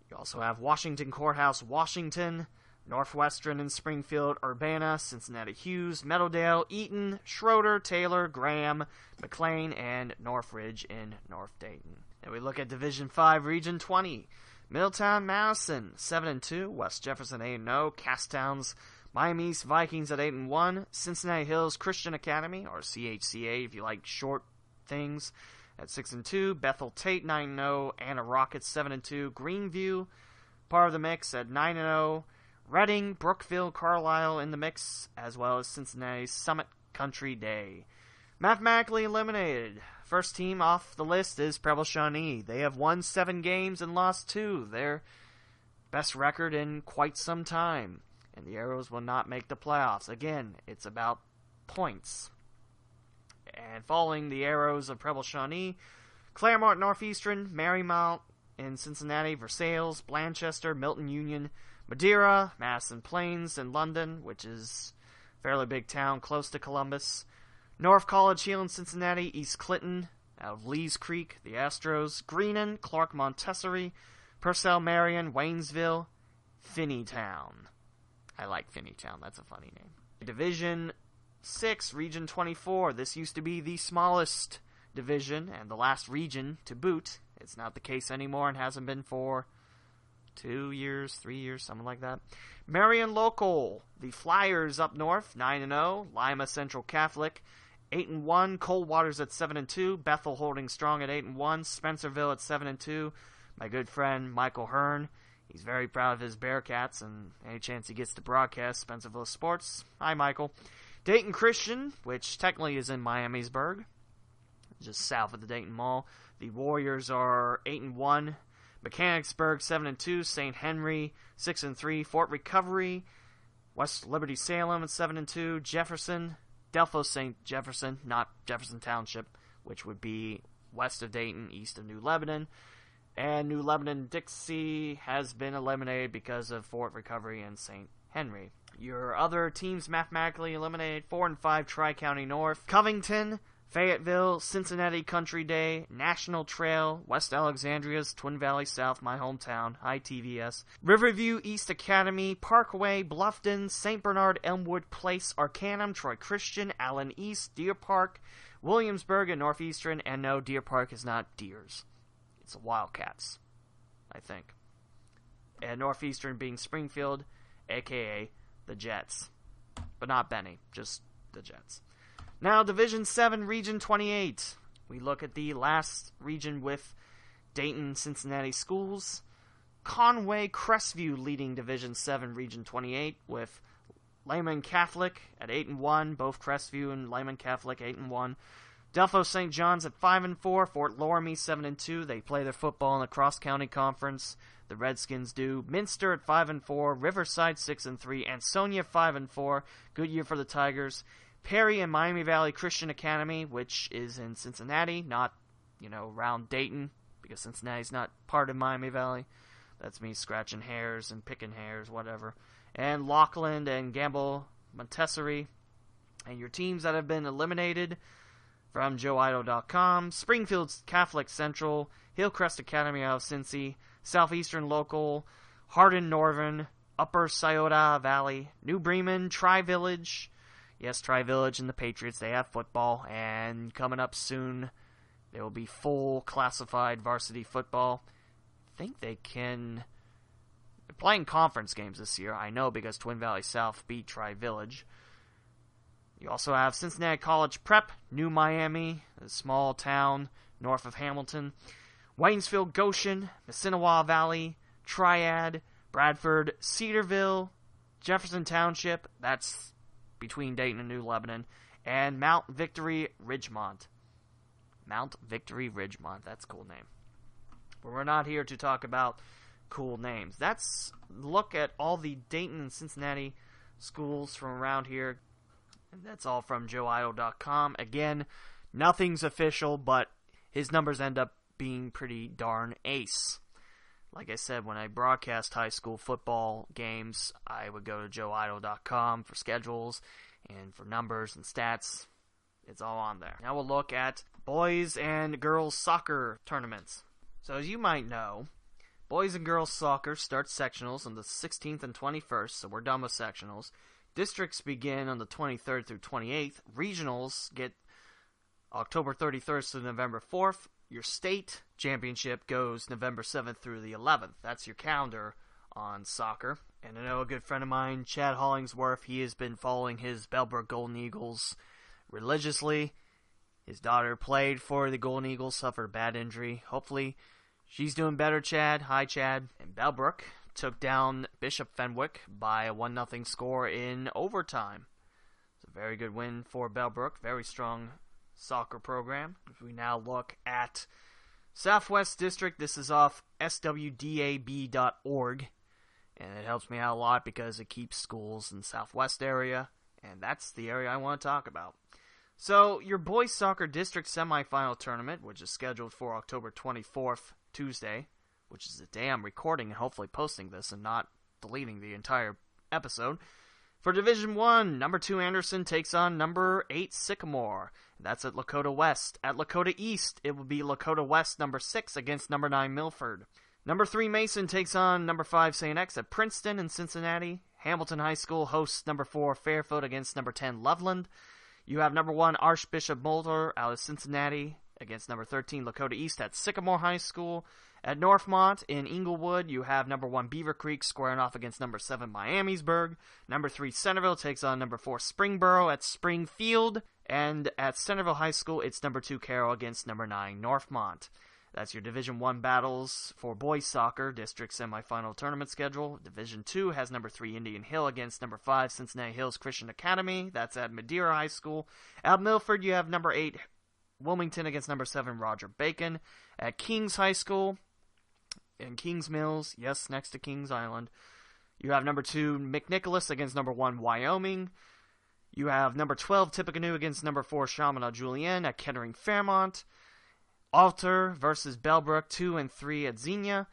You also have Washington Courthouse, Washington, Northwestern in Springfield, Urbana, Cincinnati Hughes, Meadowdale, Eaton, Schroeder, Taylor, Graham, McLean, and Northridge in North Dayton. And we look at Division 5, Region 20. Middletown, Madison, 7-2. West Jefferson, 8-0. Casstowns, Miami East Vikings at 8-1. Cincinnati Hills Christian Academy, or CHCA if you like short things, at 6-2. Bethel Tate, 9-0. Anna Rockets, 7-2. Greenview, part of the mix, at 9-0. Reading, Brookville, Carlisle in the mix, as well as Cincinnati's Summit Country Day. Mathematically eliminated. First team off the list is Preble Shawnee. They have won 7 games and lost 2. Their best record in quite some time. And the Arrows will not make the playoffs. Again, it's about points. And following the Arrows of Preble Shawnee, Claremont Northeastern, Marymount in Cincinnati, Versailles, Blanchester, Milton Union, Madeira, Madison Plains, and London, which is a fairly big town close to Columbus. North College Hill in Cincinnati, East Clinton, out of Lees Creek, the Astros, Greenon, Clark Montessori, Purcell Marion, Waynesville, Finneytown. I like Finneytown, that's a funny name. Division 6, Region 24. This used to be the smallest division and the last region to boot. It's not the case anymore and hasn't been for 2 years, 3 years, something like that. Marion Local, the Flyers up north, 9-0. Lima Central Catholic, 8-1. Coldwater's at 7-2. Bethel holding strong at 8-1. Spencerville at 7-2. My good friend Michael Hearn, he's very proud of his Bearcats, and any chance he gets to broadcast Spencerville sports. Hi, Michael. Dayton Christian, which technically is in Miamisburg, just south of the Dayton Mall. The Warriors are 8-1. Mechanicsburg 7-2. St. Henry 6-3. Fort Recovery, West Liberty Salem at 7-2. Jefferson, Delphos St. Jefferson, not Jefferson Township, which would be west of Dayton, east of New Lebanon. And New Lebanon-Dixie has been eliminated because of Fort Recovery and St. Henry. Your other teams mathematically eliminated: 4-5 Tri-County North, Covington, Fayetteville, Cincinnati Country Day, National Trail, West Alexandria's Twin Valley South, my hometown, ITVS, Riverview East Academy, Parkway, Bluffton, St. Bernard, Elmwood Place, Arcanum, Troy Christian, Allen East, Deer Park, Williamsburg, and Northeastern. And no, Deer Park is not Deers. It's the Wildcats, I think. And Northeastern being Springfield, a.k.a. the Jets. But not Benny, just the Jets. Now, Division 7, Region 28. We look at the last region with Dayton, Cincinnati schools. Conway, Crestview leading Division 7, Region 28 with Lehman Catholic at 8-1. Both Crestview and Lehman Catholic 8-1. Delphos St. John's at 5-4. Fort Loramie 7-2. They play their football in the cross-county conference. The Redskins do. Minster at 5-4. Riverside 6-3. Ansonia 5-4. Good year for the Tigers. Perry and Miami Valley Christian Academy, which is in Cincinnati, not, around Dayton, because Cincinnati's not part of Miami Valley. That's me scratching hairs and picking hairs, whatever. And Lockland and Gamble Montessori. And your teams that have been eliminated from JoeIdle.com: Springfield's Catholic Central, Hillcrest Academy out of Cincy, Southeastern Local, Hardin Northern, Upper Scioto Valley, New Bremen, Tri-Village. Yes, Tri-Village and the Patriots, they have football, and coming up soon, there will be full classified varsity football. I think they're playing conference games this year, I know, because Twin Valley South beat Tri-Village. You also have Cincinnati College Prep, New Miami, a small town north of Hamilton, Waynesville Goshen, Missinawa Valley, Triad, Bradford, Cedarville, Jefferson Township, that's between Dayton and New Lebanon, and Mount Victory Ridgemont. Mount Victory Ridgemont, that's a cool name. But we're not here to talk about cool names. That's look at all the Dayton and Cincinnati schools from around here. And that's all from JoeIdle.com. Again, nothing's official, but his numbers end up being pretty darn ace. Like I said, when I broadcast high school football games, I would go to JoeIdle.com for schedules and for numbers and stats. It's all on there. Now we'll look at boys and girls soccer tournaments. So as you might know, boys and girls soccer start sectionals on the 16th and 21st, so we're done with sectionals. Districts begin on the 23rd through 28th. Regionals get October 31st to November 4th. Your state championship goes November 7th through the 11th. That's your calendar on soccer. And I know a good friend of mine, Chad Hollingsworth, he has been following his Bellbrook Golden Eagles religiously. His daughter played for the Golden Eagles, suffered a bad injury. Hopefully she's doing better, Chad. Hi, Chad. And Bellbrook took down Bishop Fenwick by a 1-0 score in overtime. It's a very good win for Bellbrook. Very strong soccer program. If we now look at Southwest District, this is off swdab.org, and it helps me out a lot because it keeps schools in the Southwest area, and that's the area I want to talk about. So, your boys soccer district semifinal tournament, which is scheduled for October 24th, Tuesday, which is the day I'm recording and hopefully posting this and not deleting the entire episode. For Division 1, number 2 Anderson takes on number 8 Sycamore. That's at Lakota West. At Lakota East, it will be Lakota West number 6 against number 9 Milford. Number 3 Mason takes on number 5 St. X at Princeton in Cincinnati. Hamilton High School hosts number 4 Fairfield against number 10 Loveland. You have number 1 Archbishop Mulder out of Cincinnati against number 13 Lakota East at Sycamore High School. At Northmont in Inglewood, you have number 1 Beaver Creek squaring off against number 7 Miamisburg. Number 3 Centerville takes on number 4 Springboro at Springfield. And at Centerville High School, it's number 2 Carroll against number 9 Northmont. That's your Division I battles for boys soccer district semifinal tournament schedule. Division II has number 3 Indian Hill against number 5 Cincinnati Hills Christian Academy. That's at Madeira High School. At Milford, you have number 8 Wilmington against number 7 Roger Bacon. At Kings High School in Kings Mills, yes, next to Kings Island, you have number 2 McNicholas against number 1 Wyoming. You have number 12 Tippecanoe against number 4 Chaminade Julienne at Kettering Fairmont. Alter versus Bellbrook 2 and 3 at Xenia.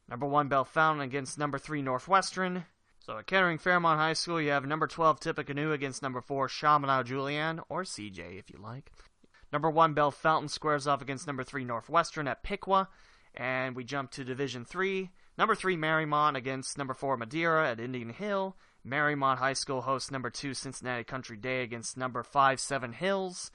Number 1 Bellefontaine against number 3 Northwestern. So at Kettering Fairmont High School, you have number 12 Tippecanoe against number 4 Chaminade Julienne, or CJ if you like. Number 1 Bellefontaine squares off against number 3 Northwestern at Piqua. And we jump to Division 3. Number 3 Marymount against number 4 Madeira at Indian Hill. Marymount High School hosts number 2 Cincinnati Country Day against number 5 Seven Hills.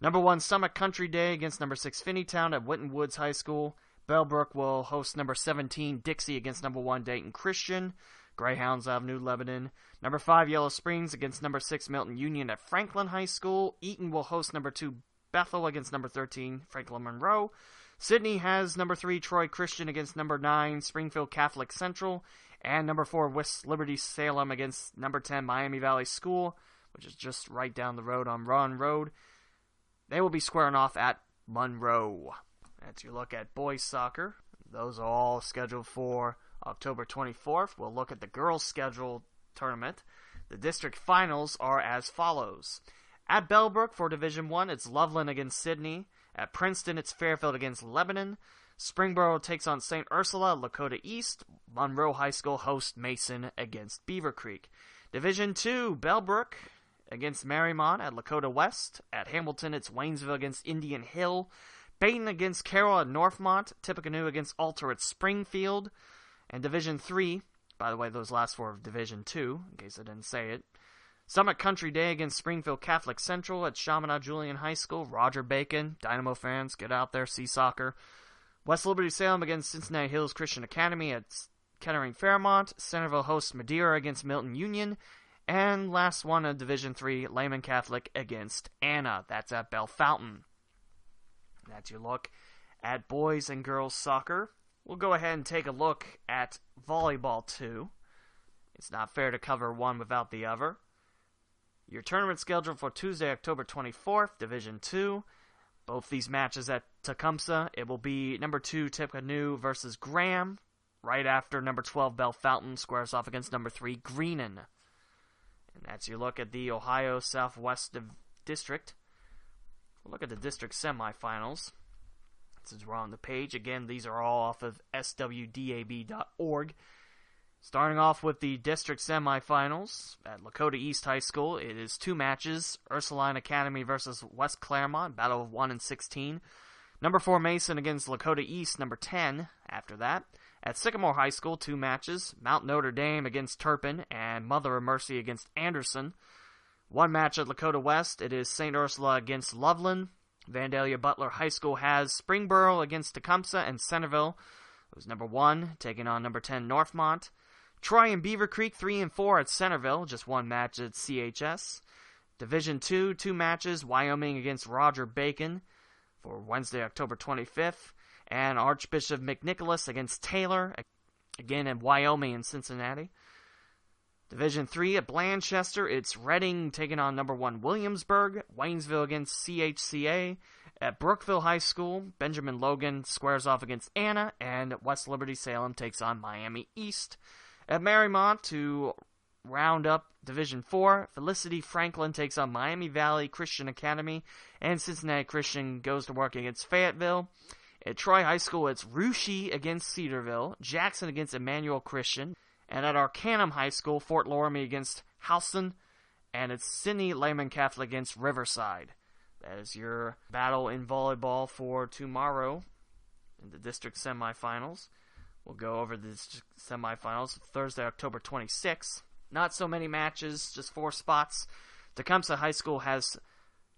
Number 1 Summit Country Day against number 6 Finneytown at Winton Woods High School. Bellbrook will host number 17 Dixie against number 1 Dayton Christian. Greyhounds out of New Lebanon. Number 5 Yellow Springs against number 6 Milton Union at Franklin High School. Eaton will host number 2 Bethel against number 13 Franklin Monroe. Sydney has number 3 Troy Christian against number 9 Springfield Catholic Central. And number 4 West Liberty Salem against number 10 Miami Valley School, which is just right down the road on Ron Road. They will be squaring off at Monroe. That's your look at boys soccer. Those are all scheduled for October 24th. We'll look at the girls' scheduled tournament. The district finals are as follows. At Bellbrook for Division I, it's Loveland against Sydney. At Princeton, it's Fairfield against Lebanon. Springboro takes on St. Ursula, Lakota East. Monroe High School hosts Mason against Beaver Creek. Division II, Bellbrook against Marymount at Lakota West. At Hamilton, it's Waynesville against Indian Hill. Baton against Carroll at Northmont. Tippecanoe against Alter at Springfield. And Division III, by the way, those last 4 of Division II, in case I didn't say it. Summit Country Day against Springfield Catholic Central at Chaminade Julienne High School. Roger Bacon, Dynamo fans, get out there, see soccer. West Liberty Salem against Cincinnati Hills Christian Academy at Kettering Fairmont. Centerville hosts Madeira against Milton Union. And last one of Division III, Lehman Catholic against Anna. That's at Bellefontaine. That's your look at boys and girls soccer. We'll go ahead and take a look at volleyball too. It's not fair to cover one without the other. Your tournament schedule for Tuesday, October 24th, Division II. Both these matches at Tecumseh. It will be number 2 Tippecanoe versus Graham. Right after number 12 Bellefontaine squares off against number 3 Greenon. And that's your look at the Ohio Southwest District. We'll look at the district semifinals. Since we're on the page, again, these are all off of swdab.org. Starting off with the district semifinals at Lakota East High School, it is 2 matches. Ursuline Academy versus West Claremont, battle of 1 and 16. Number 4 Mason against Lakota East, number 10, after that. At Sycamore High School, 2 matches. Mount Notre Dame against Turpin and Mother of Mercy against Anderson. 1 match at Lakota West, it is St. Ursula against Loveland. Vandalia Butler High School has Springboro against Tecumseh and Centerville. It was number 1, taking on number 10 Northmont. Troy and Beaver Creek 3 and 4 at Centerville, just 1 match at CHS. Division 2, 2 matches, Wyoming against Roger Bacon for Wednesday, October 25th. And Archbishop McNicholas against Taylor, again in Wyoming and Cincinnati. Division 3 at Blanchester, it's Reading taking on number 1 Williamsburg. Waynesville against CHCA. At Brookville High School, Benjamin Logan squares off against Anna. And West Liberty Salem takes on Miami East. At Marymount, to round up Division 4, Felicity Franklin takes on Miami Valley Christian Academy. And Cincinnati Christian goes to work against Fayetteville. At Troy High School, it's Russia against Cedarville. Jackson against Emmanuel Christian. And at Arcanum High School, Fort Loramie against Houston. And it's Sidney Lehman Catholic against Riverside. That is your battle in volleyball for tomorrow in the district semifinals. We'll go over the semifinals Thursday, October 26th. Not so many matches, just 4 spots. Tecumseh High School has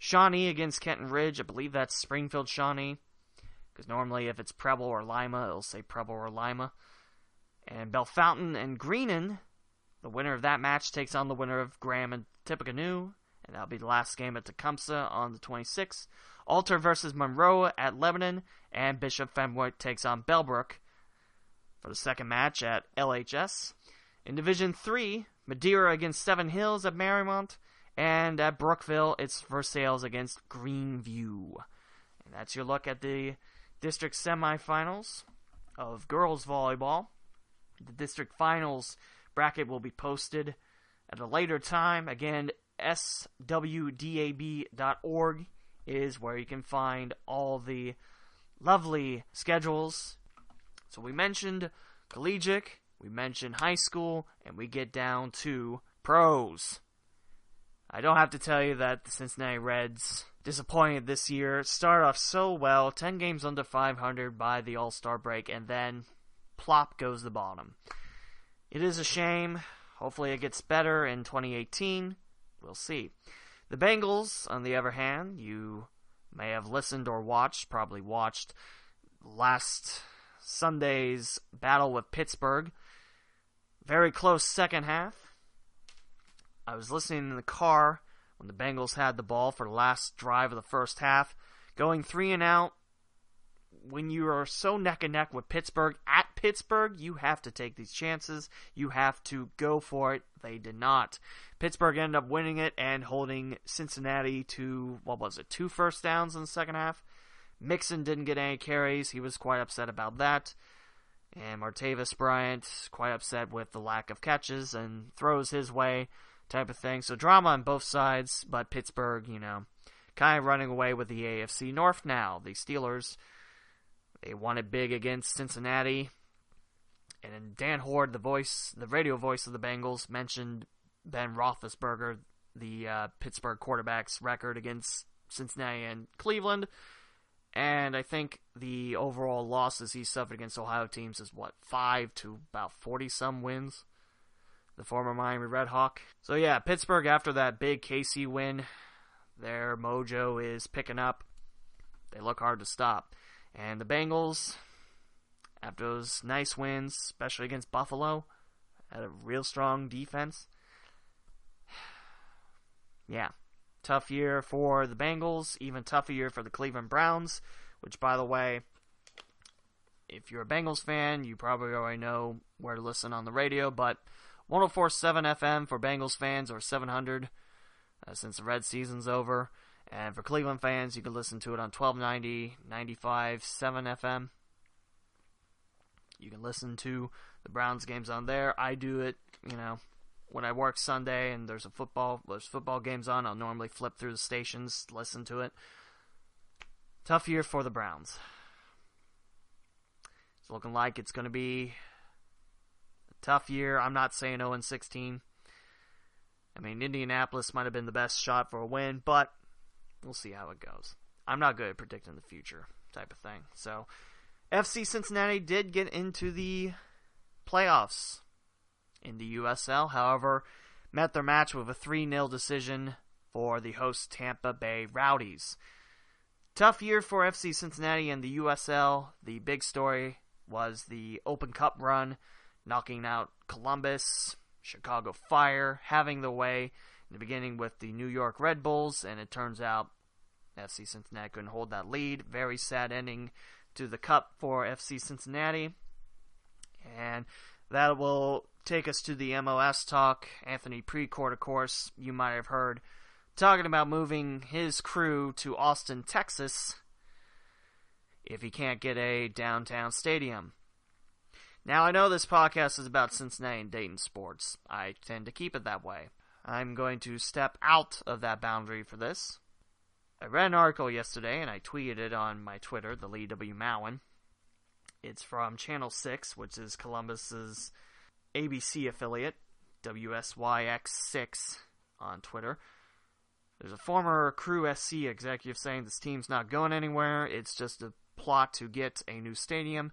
Shawnee against Kenton Ridge. I believe that's Springfield Shawnee, because normally if it's Preble or Lima, it'll say Preble or Lima. And Bellefontaine and Greenon, the winner of that match takes on the winner of Graham and Tippecanoe, and that'll be the last game at Tecumseh on the 26th. Alter versus Monroe at Lebanon, and Bishop Fenwick takes on Bellbrook for the second match at LHS. In Division 3, Madeira against Seven Hills at Marymount, and at Brookville, it's Versailles against Greenview. And that's your look at the district semifinals of girls volleyball. The district finals bracket will be posted at a later time. Again, swdab.org is where you can find all the lovely schedules. So we mentioned collegiate, we mentioned high school, and we get down to pros. I don't have to tell you that the Cincinnati Reds, disappointed this year, started off so well, 10 games under 500 by the All-Star break, and then plop goes the bottom. It is a shame. Hopefully it gets better in 2018. We'll see. The Bengals, on the other hand, you may have listened or watched, probably watched, last Sunday's battle with Pittsburgh. Very close second half. I was listening in the car when the Bengals had the ball for the last drive of the first half, going 3 and out. When you are so neck and neck with Pittsburgh, at Pittsburgh, you have to take these chances. You have to go for it. They did not. Pittsburgh ended up winning it and holding Cincinnati to, 2 first downs in the second half. Mixon didn't get any carries. He was quite upset about that. And Martavis Bryant, quite upset with the lack of catches and throws his way type of thing. So drama on both sides, but Pittsburgh, kind of running away with the AFC North now. The Steelers, they won it big against Cincinnati. And then Dan Horde, the radio voice of the Bengals, mentioned Ben Roethlisberger, the Pittsburgh quarterback's record against Cincinnati and Cleveland. And I think the overall losses he suffered against Ohio teams is, 5 to about 40-some wins? The former Miami Red Hawk. So yeah, Pittsburgh, after that big KC win, their mojo is picking up. They look hard to stop. And the Bengals, after those nice wins, especially against Buffalo, had a real strong defense. Yeah, tough year for the Bengals, even tougher year for the Cleveland Browns, which, by the way, if you're a Bengals fan, you probably already know where to listen on the radio, but 104.7 FM for Bengals fans, or 700 since the Red season's over. And for Cleveland fans, you can listen to it on 1290, 95.7 FM. You can listen to the Browns games on there. I do it, when I work Sunday and there's football games on, I'll normally flip through the stations, listen to it. Tough year for the Browns. It's looking like it's going to be a tough year. I'm not saying 0-16. I mean, Indianapolis might have been the best shot for a win, but we'll see how it goes. I'm not good at predicting the future type of thing. So, FC Cincinnati did get into the playoffs in the USL. However, met their match with a 3-0 decision for the host Tampa Bay Rowdies. Tough year for FC Cincinnati and the USL. The big story was the Open Cup run, knocking out Columbus, Chicago Fire, having the way in the beginning with the New York Red Bulls, and it turns out FC Cincinnati couldn't hold that lead. Very sad ending to the Cup for FC Cincinnati. And that will take us to the MLS talk. Anthony Precourt, of course, you might have heard, talking about moving his crew to Austin, Texas, if he can't get a downtown stadium. Now, I know this podcast is about Cincinnati and Dayton sports. I tend to keep it that way. I'm going to step out of that boundary for this. I read an article yesterday, and I tweeted it on my Twitter, the Lee W. Mowen. It's from Channel 6, which is Columbus's ABC affiliate, WSYX6 on Twitter. There's a former Crew SC executive saying this team's not going anywhere. It's just a plot to get a new stadium.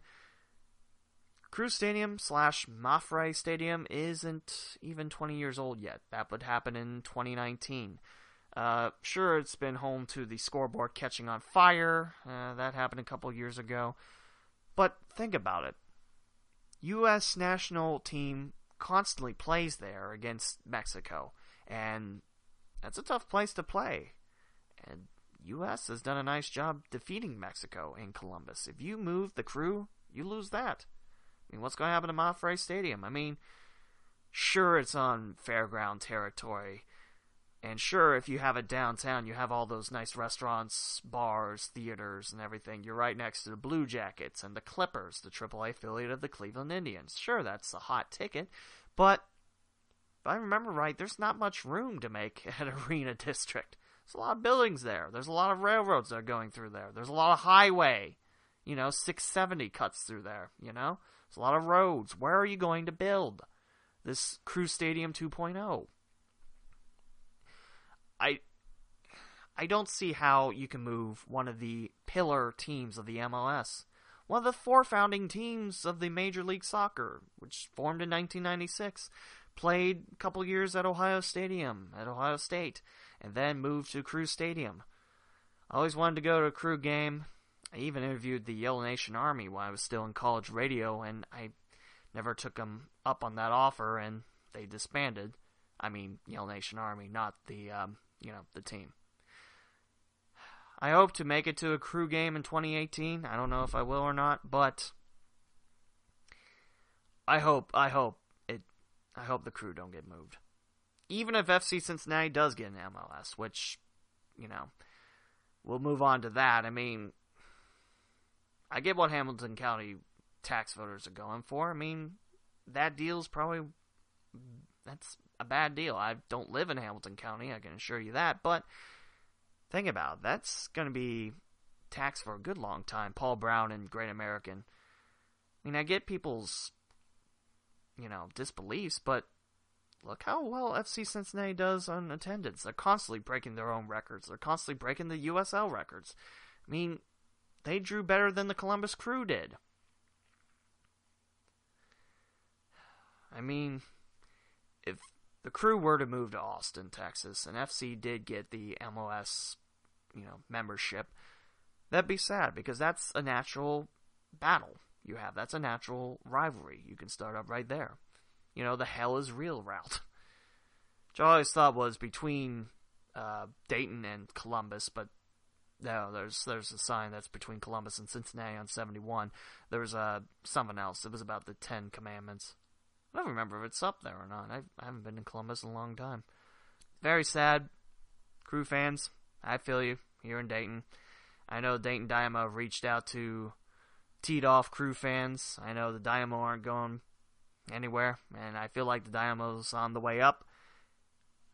Crew Stadium / Mafre Stadium isn't even 20 years old yet. That would happen in 2019. Sure, it's been home to the scoreboard catching on fire. That happened a couple years ago. But think about it. U.S. national team constantly plays there against Mexico. And that's a tough place to play. And U.S. has done a nice job defeating Mexico in Columbus. If you move the crew, you lose that. I mean, what's going to happen to Monterrey Stadium? I mean, sure, it's on fairground territory. And sure, if you have it downtown, you have all those nice restaurants, bars, theaters, and everything. You're right next to the Blue Jackets and the Clippers, the AAA affiliate of the Cleveland Indians. Sure, that's a hot ticket, but if I remember right, there's not much room to make an arena district. There's a lot of buildings there. There's a lot of railroads that are going through there. There's a lot of highway. 670 cuts through there, There's a lot of roads. Where are you going to build this Crew Stadium 2.0? I don't see how you can move one of the pillar teams of the MLS. One of the 4 founding teams of the Major League Soccer, which formed in 1996, played a couple years at Ohio State, and then moved to Crew Stadium. I always wanted to go to a Crew game. I even interviewed the Yellow Nation Army while I was still in college radio, and I never took them up on that offer, and they disbanded. I mean, Yellow Nation Army, not the, the team. I hope to make it to a Crew game in 2018. I don't know if I will or not, but I hope the Crew don't get moved. Even if FC Cincinnati does get an MLS, which, we'll move on to that. I mean, I get what Hamilton County tax voters are going for. I mean, that deal's probably, that's a bad deal. I don't live in Hamilton County, I can assure you that, but think about it. That's going to be taxed for a good long time. Paul Brown and Great American. I mean, I get people's, disbeliefs, but look how well FC Cincinnati does on attendance. They're constantly breaking their own records. They're constantly breaking the USL records. I mean, they drew better than the Columbus Crew did. I mean, if the Crew were to move to Austin, Texas, and FC did get the MLS, membership, that'd be sad, because that's a natural battle you have. That's a natural rivalry. You can start up right there. The hell is real route. Which I always thought was between Dayton and Columbus, but no, there's a sign that's between Columbus and Cincinnati on 71. There was something else. It was about the 10 Commandments. I don't remember if it's up there or not. I haven't been in Columbus in a long time. Very sad. Crew fans, I feel you here in Dayton. I know Dayton Dynamo reached out to teed off Crew fans. I know the Dynamo aren't going anywhere, and I feel like the Dynamo's on the way up.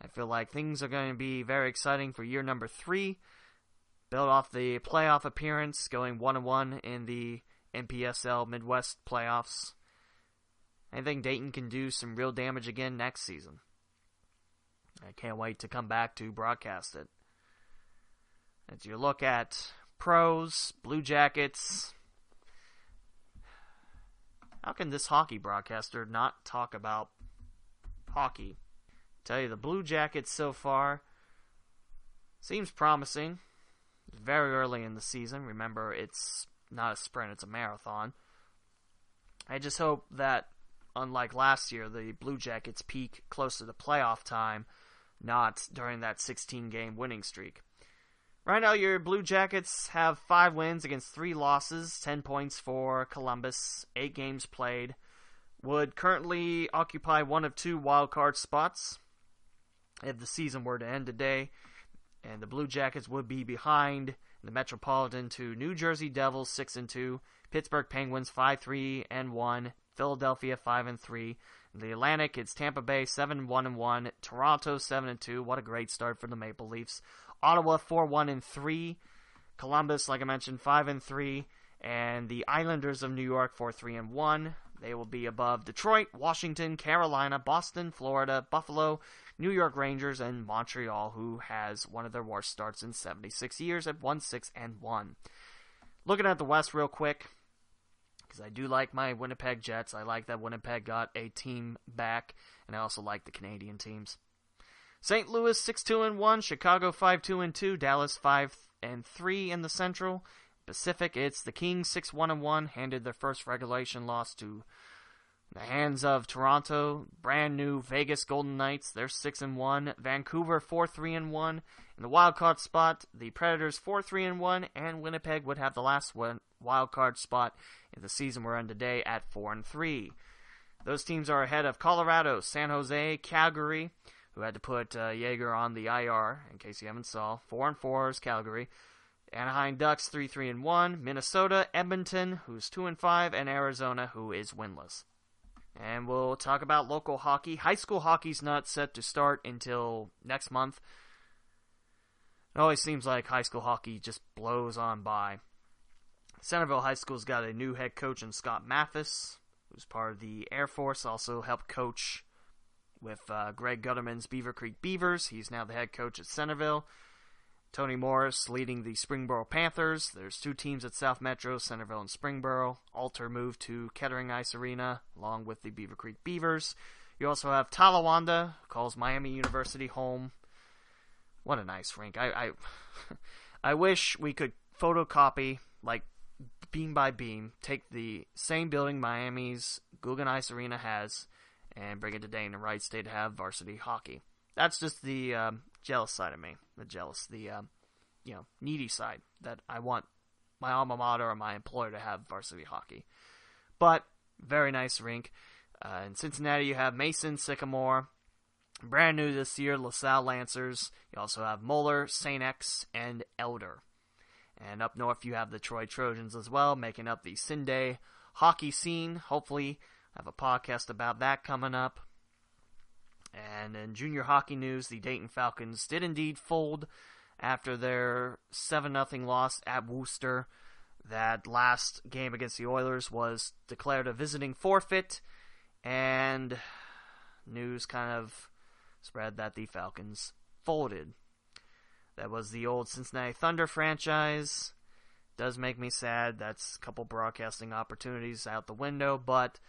I feel like things are going to be very exciting for year number 3. Build off the playoff appearance, going 1-1 in the NPSL Midwest playoffs. I think Dayton can do some real damage again next season. I can't wait to come back to broadcast it. As you look at pros, Blue Jackets, how can this hockey broadcaster not talk about hockey? I tell you, the Blue Jackets so far seems promising. It's very early in the season. Remember, it's not a sprint, it's a marathon. I just hope that, unlike last year, the Blue Jackets peak closer to playoff time, not during that 16-game winning streak. Right now, your Blue Jackets have 5 wins against 3 losses, 10 points for Columbus, 8 games played. Would currently occupy one of 2 wildcard spots if the season were to end today. And the Blue Jackets would be behind the Metropolitan to New Jersey Devils 6-2, Pittsburgh Penguins 5-3-1, Philadelphia 5-3. The Atlantic, it's Tampa Bay 7-1-1, Toronto 7-2. What a great start for the Maple Leafs. Ottawa 4-1-3, Columbus, like I mentioned, 5-3, and the Islanders of New York 4-3-1. They will be above Detroit, Washington, Carolina, Boston, Florida, Buffalo, New York Rangers, and Montreal, who has one of their worst starts in 76 years at 1-6-1. Looking at the West real quick, because I do like my Winnipeg Jets. I like that Winnipeg got a team back, and I also like the Canadian teams. St. Louis 6-2-1, Chicago 5-2-2, Dallas 5-3 in the Central. Pacific, it's the Kings 6-1-1, handed their first regulation loss to the hands of Toronto. Brand new Vegas Golden Knights, they're 6-1. Vancouver 4-3-1. In the wild card spot, the Predators 4-3-1, and Winnipeg would have the last wild card spot if the season were in today at 4-3. Those teams are ahead of Colorado, San Jose, Calgary, who had to put Jaeger on the IR, in case you haven't saw. 4-4 is Calgary. Anaheim Ducks 3-3-1. Minnesota, Edmonton, who's 2-5, and Arizona, who is winless. And we'll talk about local hockey. High school hockey's not set to start until next month. It always seems like high school hockey just blows on by. Centerville High School's got a new head coach in Scott Mathis, who's part of the Air Force, also helped coach with Greg Gutterman's Beaver Creek Beavers. He's now the head coach at Centerville. Tony Morris leading the Springboro Panthers. There's two teams at South Metro, Centerville and Springboro. Alter moved to Kettering Ice Arena, along with the Beaver Creek Beavers. You also have Talawanda, who calls Miami University home. What a nice rink. I wish we could photocopy, like, beam by beam, take the same building Miami's Guggen Ice Arena has, and bring it to Dayton and Wright State to have varsity hockey. That's just the jealous side of me. The needy side, that I want my alma mater or my employer to have varsity hockey. But, very nice rink. In Cincinnati, you have Mason, Sycamore. Brand new this year, LaSalle Lancers. You also have Moeller, St. X, and Elder. And up north, you have the Troy Trojans as well, making up the Cinday hockey scene. Hopefully, I have a podcast about that coming up. And in junior hockey news, the Dayton Falcons did indeed fold after their 7-0 loss at Worcester. That last game against the Oilers was declared a visiting forfeit, and news kind of spread that the Falcons folded. That was the old Cincinnati Thunder franchise. Does make me sad. That's a couple broadcasting opportunities out the window, but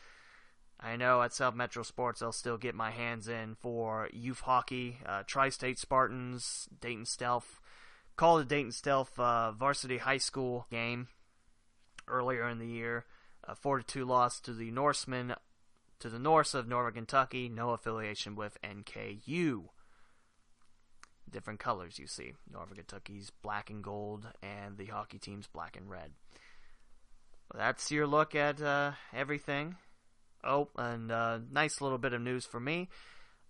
I know at South Metro Sports I'll still get my hands in for youth hockey. Tri-State Spartans, Dayton Stealth. Called the Dayton Stealth varsity high school game earlier in the year. A 4-2 loss to the Norsemen to the north of Northern Kentucky. No affiliation with NKU. Different colors, you see. Northern Kentucky's black and gold, and the hockey team's black and red. Well, that's your look at everything. Oh, and a nice little bit of news for me.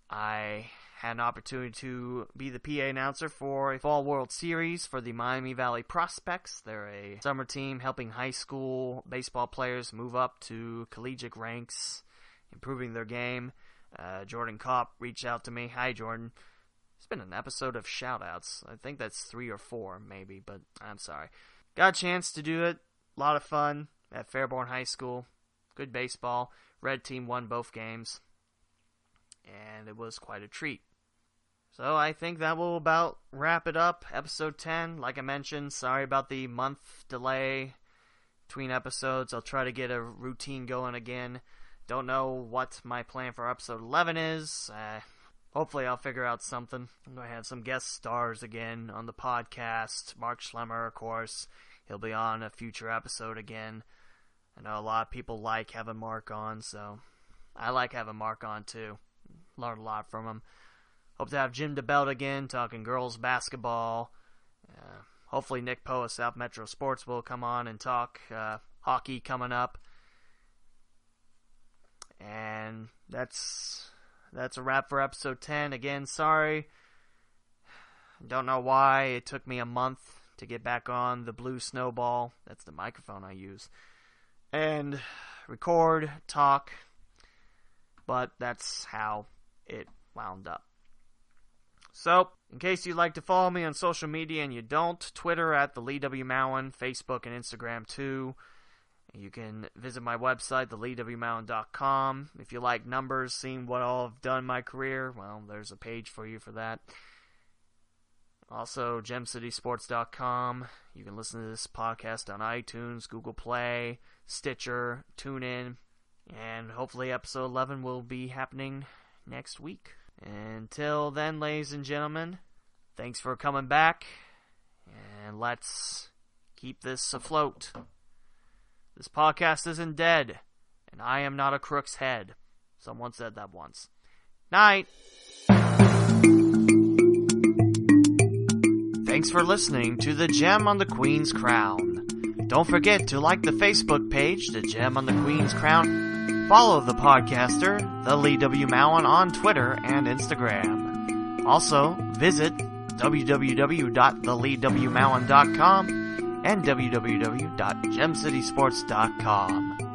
I had an opportunity to be the PA announcer for a Fall World Series for the Miami Valley Prospects. They're a summer team helping high school baseball players move up to collegiate ranks, improving their game. Jordan Kopp reached out to me. Hi, Jordan. It's been an episode of shout-outs. I think that's 3 or 4, maybe, but I'm sorry. Got a chance to do it. A lot of fun at Fairborn High School. Good baseball. Red team won both games, and it was quite a treat. So I think that will about wrap it up. Episode 10, like I mentioned, sorry about the month delay between episodes. I'll try to get a routine going again. Don't know what my plan for episode 11 is. Hopefully I'll figure out something. I'm going to have some guest stars again on the podcast. Mark Schlemmer, of course. He'll be on a future episode again. I know a lot of people like having Mark on, so I like having Mark on too. Learned a lot from him. Hope to have Jim DeBelt again, talking girls basketball. Hopefully Nick Poe of South Metro Sports will come on and talk hockey coming up. And that's a wrap for episode 10. Again, sorry. Don't know why it took me a month to get back on the Blue Snowball. That's the microphone I use. And record, talk, but that's how it wound up. So, in case you'd like to follow me on social media and you don't, Twitter at the Lee W. Mowen, Facebook and Instagram too. You can visit my website, theleewmowen.com. If you like numbers, seeing what all I've done in my career, well, there's a page for you for that. Also, gemcitysports.com. You can listen to this podcast on iTunes, Google Play, Stitcher, TuneIn, and hopefully episode 11 will be happening next week. Until then, ladies and gentlemen, thanks for coming back, and let's keep this afloat. This podcast isn't dead, and I am not a crook's head. Someone said that once. Night! Thanks for listening to The Gem on the Queen's Crown. Don't forget to like the Facebook page, The Gem on the Queen's Crown. Follow the podcaster, The Lee W. Mowen, on Twitter and Instagram. Also, visit www.theleewmowen.com and www.gemcitysports.com.